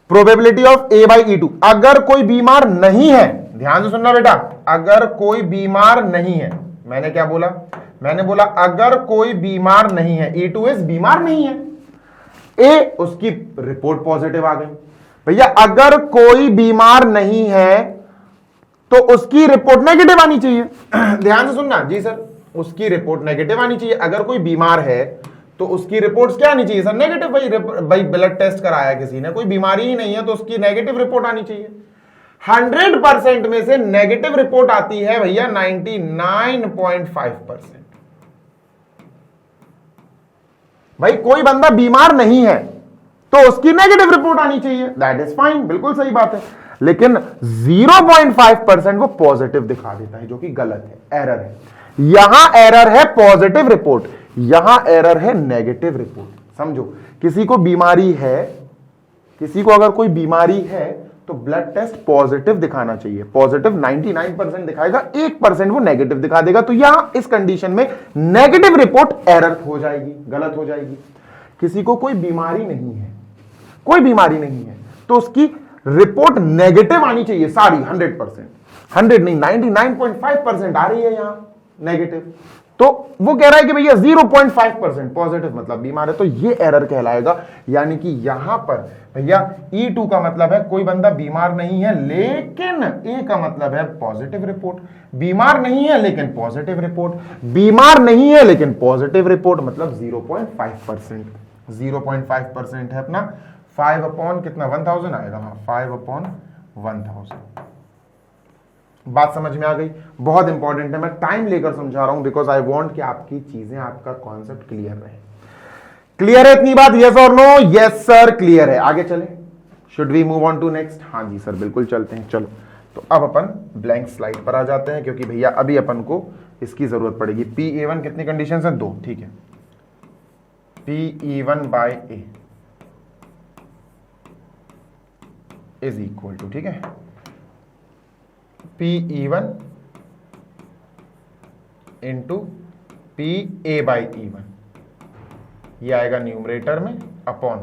Probability of A by E two, अगर कोई बीमार नहीं है, ध्यान से सुनना बेटा, अगर कोई बीमार नहीं है, मैंने क्या बोला? मैंने बोला अगर कोई बीमार नहीं है, E2 इज बीमार नहीं है, ए उसकी रिपोर्ट पॉजिटिव आ गई। भैया अगर कोई बीमार नहीं है तो उसकी रिपोर्ट नेगेटिव आनी चाहिए। ध्यान से सुनना जी सर, उसकी रिपोर्ट नेगेटिव आनी चाहिए। अगर कोई बीमार है तो उसकी रिपोर्ट क्या आनी चाहिए सर? नेगेटिव। भाई ब्लड टेस्ट कराया किसी ने, कोई बीमारी ही नहीं है तो उसकी नेगेटिव रिपोर्ट आनी चाहिए। 100% में से नेगेटिव रिपोर्ट आती है भैया 99.5%। भाई कोई बंदा बीमार नहीं है तो उसकी नेगेटिव रिपोर्ट आनी चाहिए, दैट इज फाइन, बिल्कुल सही बात है। लेकिन 0.5% वो पॉजिटिव दिखा देता है, जो कि गलत है, एरर है। यहां एरर है पॉजिटिव रिपोर्ट, यहां एरर है नेगेटिव रिपोर्ट। समझो, किसी को बीमारी है, किसी को अगर कोई बीमारी है तो ब्लड टेस्ट पॉजिटिव दिखाना चाहिए, पॉजिटिव 99% दिखाएगा, 1% वो नेगेटिव दिखा देगा। तो यहां इस कंडीशन में नेगेटिव रिपोर्ट एरर हो जाएगी, गलत हो जाएगी। किसी को कोई बीमारी नहीं है, कोई बीमारी नहीं है तो उसकी रिपोर्ट नेगेटिव आनी चाहिए सारी, 100%, 100 नहीं 99.5% आ रही है यहां नेगेटिव। तो वो कह रहा है कि भैया 0.5% पॉजिटिव, मतलब बीमार है, तो ये एरर कहलाएगा। यानी कि यहां पर भैया E2 का मतलब है कोई बंदा बीमार नहीं है लेकिन ए का मतलब है पॉजिटिव रिपोर्ट। बीमार नहीं है लेकिन पॉजिटिव रिपोर्ट, बीमार नहीं है लेकिन पॉजिटिव रिपोर्ट, मतलब 0.5%। 0.5% है अपना 5 अपॉन कितना? 1000 आएगा। हाँ, 5 अपॉन 1000। बात समझ में आ गई? बहुत इंपॉर्टेंट है, मैं टाइम लेकर समझा रहा हूं बिकॉज आई वांट कि आपकी चीजें, आपका कॉन्सेप्ट क्लियर रहे। क्लियर है इतनी बात? यस और नो? यस सर क्लियर है। आगे चले, should we move on to next? हाँ जी सर बिल्कुल चलते हैं। चलो, तो अब अपन ब्लैंक स्लाइड पर आ जाते हैं, क्योंकि भैया अभी अपन को इसकी जरूरत पड़ेगी। PA1 कितनी कंडीशन है? 2, ठीक है। PE1 by A is equal to, ठीक है, PE1 into PA by E1, ये आएगा न्यूमरेटर में, अपॉन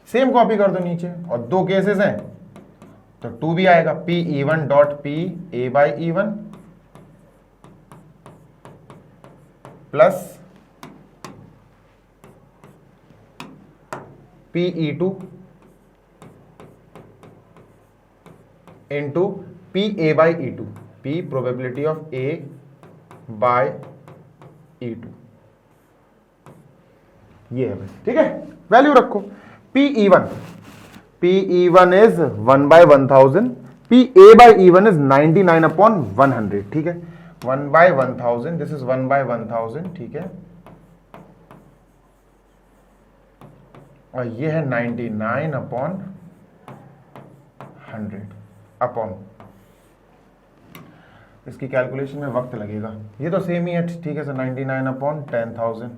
सेम कॉपी कर दो नीचे, और 2 केसेस हैं तो 2 भी आएगा। PE1 dot PA by E1 plus PE2 into PA by E2, P probability of A by E2। ये है भाई, ठीक है। वैल्यू रखो PE1 इज 1/1000, PA/E1 इज 99/100, ठीक है। 1/1000, दिस इज 1/1000, ठीक है, और ये है 99/100 अपॉन, इसकी कैलकुलेशन में वक्त लगेगा, ये तो सेम ही है, ठीक है सर। 99/10,000,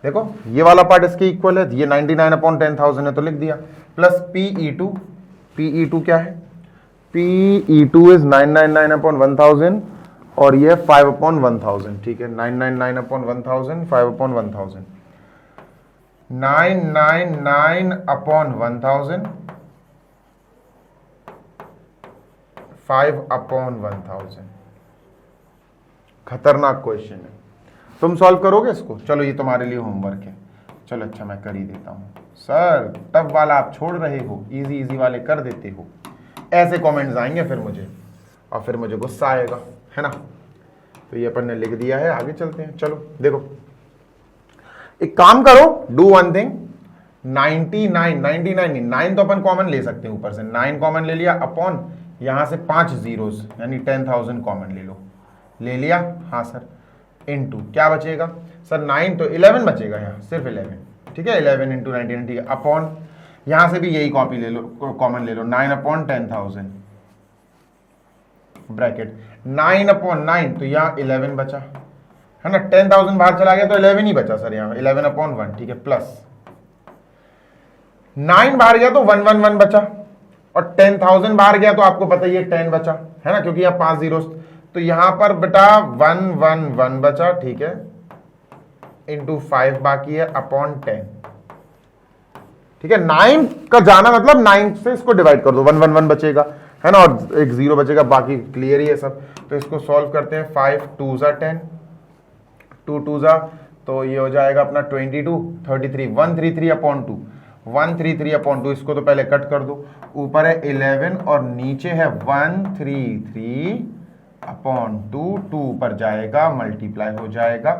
देखो ये वाला पार्ट इसके इक्वल है, ये 99/10,000 है तो लिख दिया, प्लस PE2 क्या है, PE2 इज 999/1000 और ये 5/1000, ठीक है। 999/1000, 5/1000, 999/1000, 5/1000। खतरनाक क्वेश्चन है, तुम सॉल्व करोगे इसको? चलो ये तुम्हारे लिए होमवर्क है, चलो अच्छा मैं कर ही देता हूं। सर टफ वाला आप छोड़ रहे हो, इजी वाले कर देते हो, ऐसे कमेंट्स आएंगे फिर मुझे, और फिर मुझे गुस्सा आएगा, है ना। तो ये अपन ने लिख दिया है, आगे चलते हैं। चलो देखो, एक काम करो, डू वन थिंग, 9 तो अपन कॉमन ले सकते हैं, ऊपर से 9 कॉमन ले लिया, अपॉन यहां से 5 जीरोस यानी 10,000 कॉमन ले लो, ले लिया, हाँ सर, इनटू क्या बचेगा सर, 9 तो 11 बचेगा यहाँ, सिर्फ 11, ठीक है। 11 × 99, ठीक है, अपॉन यहां से भी यही कॉपी ले लो, कॉमन ले लो, 9/10,000 ब्रैकेट, 9/9 तो यहाँ 11 बचा, है ना। 10,000 बाहर चला गया तो 11 ही बचा सर यहाँ, 11/1, ठीक है, प्लस 9 बाहर गया तो 111 बचा, और 10,000 बाहर गया तो आपको पता ही है 10 बचा, है ना, क्योंकि यहाँ 5 जीरो, तो यहां पर बेटा 111 बचा, ठीक है, इंटू 5 बाकी है, अपॉन 10, ठीक है। 9 का जाना मतलब 9 से इसको डिवाइड कर दो, 111 बचेगा, है ना, और एक 0 बचेगा, बाकी क्लियर ही है सब। तो इसको सॉल्व करते हैं, 5 2 ज़ा 10, 2 2 ज़ा, तो ये हो जाएगा अपना 22, 33, 133/2, 133/2, इसको तो पहले कट कर दो, ऊपर है 11 और नीचे है 133/2, 2 पर जाएगा, मल्टीप्लाई हो जाएगा,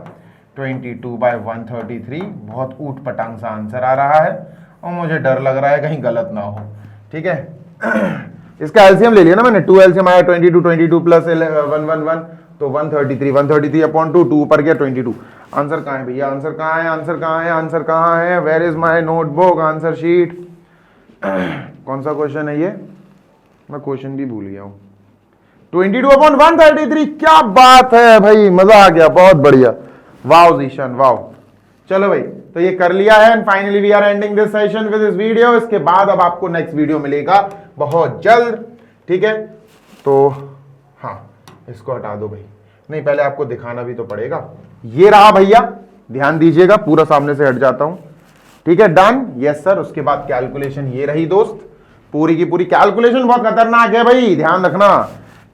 22/133, बहुत ऊट पटांग सा आंसर आ रहा है, और मुझे डर लग रहा है कहीं गलत ना हो, ठीक है। इसका एलसीएम ले लिया ना मैंने, 2 एलसीएम आया, 22 प्लस 111, तो 133/2, 2 ऊपर गया 22। आंसर कहाँ है भैया, आंसर कहाँ है, आंसर कहाँ है, आंसर कहाँ है, where is my notebook, answer sheet. कौन सा क्वेश्चन है ये, मैं क्वेश्चन भी भूल गया हूं। 22/133, क्या बात है भाई, मजा आ गया, बहुत बढ़िया, वाओ जीशन वाओ। चलो भाई, तो ये कर लिया है, and finally we are ending this session with this video. इसके बाद अब आपको नेक्स्ट वीडियो मिलेगा बहुत जल्द, ठीक है। तो हाँ, इसको हटा दो भाई, नहीं पहले आपको दिखाना भी तो पड़ेगा। ये रहा भैया, ध्यान दीजिएगा, पूरा सामने से हट जाता हूं, ठीक है, डन, यस सर। उसके बाद कैलकुलेशन ये रही दोस्त, पूरी की पूरी कैलकुलेशन बहुत खतरनाक है भाई, ध्यान रखना,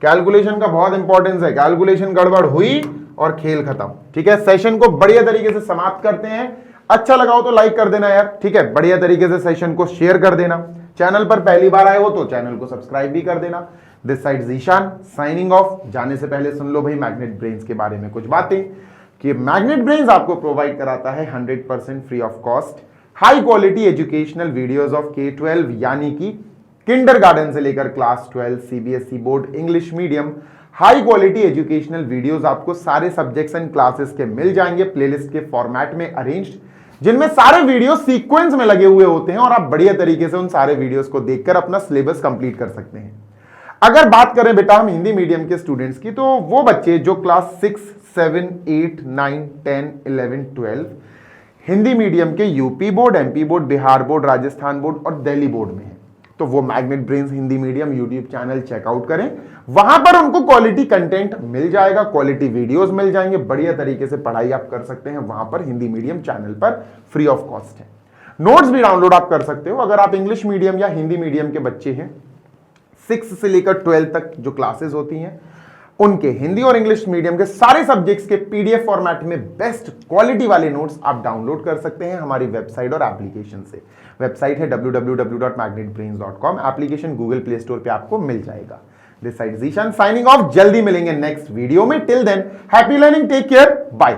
कैलकुलेशन का बहुत इंपॉर्टेंस है, कैलकुलेशन गड़बड़ हुई और खेल खत्म, ठीक है। सेशन को बढ़िया तरीके से समाप्त करते हैं, अच्छा लगा हो तो लाइक कर देना यार, ठीक है, बढ़िया तरीके से सेशन को शेयर कर देना, चैनल पर पहली बार आए हो तो चैनल को सब्सक्राइब भी कर देना। This side Zeeshan signing of. जाने से पहले सुन लो भाई मैग्नेट ब्रेन्स के बारे में कुछ बातें, कि मैग्नेट ब्रेन्स आपको प्रोवाइड कराता है 100% free of cost high quality educational videos of K-12, यानी कि किंडरगार्टन से लेकर class 12 CBSE board English medium high quality educational videos आपको सारे सब्जेक्ट्स एंड क्लासेस के मिल जाएंगे, प्लेलिस्ट के फॉर्मेट में अरेंज्ड, जिनमें सारे वीडियो सीक्वेंस में लगे हुए होते हैं और आप बढ़िया तरीके से उन सारे वीडियोस को देखकर अपना सिलेबस कंप्लीट कर सकते हैं। अगर बात करें बेटा हम हिंदी मीडियम के स्टूडेंट्स की, तो वो बच्चे जो क्लास 6, 7, 8, 9, 10, 11, 12 हिंदी मीडियम के UP board, MP board, Bihar board, Rajasthan board और दिल्ली बोर्ड में है, तो वो magnet brains Hindi medium YouTube channel checkout करें, वहां पर उनको क्वालिटी कंटेंट मिल जाएगा, क्वालिटी वीडियोस मिल जाएंगे, बढ़िया तरीके से पढ़ाई आप कर सकते हैं वहां पर हिंदी मीडियम चैनल पर, फ्री ऑफ कॉस्ट है। नोट्स भी डाउनलोड आप कर सकते हो अगर आप इंग्लिश मीडियम या हिंदी मीडियम के बच्चे हैं। 6 से लेकर 12 तक जो क्लासेस होती हैं उनके हिंदी और इंग्लिश मीडियम के सारे सब्जेक्ट्स के पीडीएफ फॉर्मेट में बेस्ट क्वालिटी वाले नोट्स आप डाउनलोड कर सकते हैं हमारी वेबसाइट और एप्लीकेशन से। वेबसाइट है www.magnetbrains.com, application Google play store पे आपको मिल जाएगा। This side Zeeshan signing off, जल्दी मिलेंगे नेक्स्ट वीडियो में, till then happy learning, take care, bye.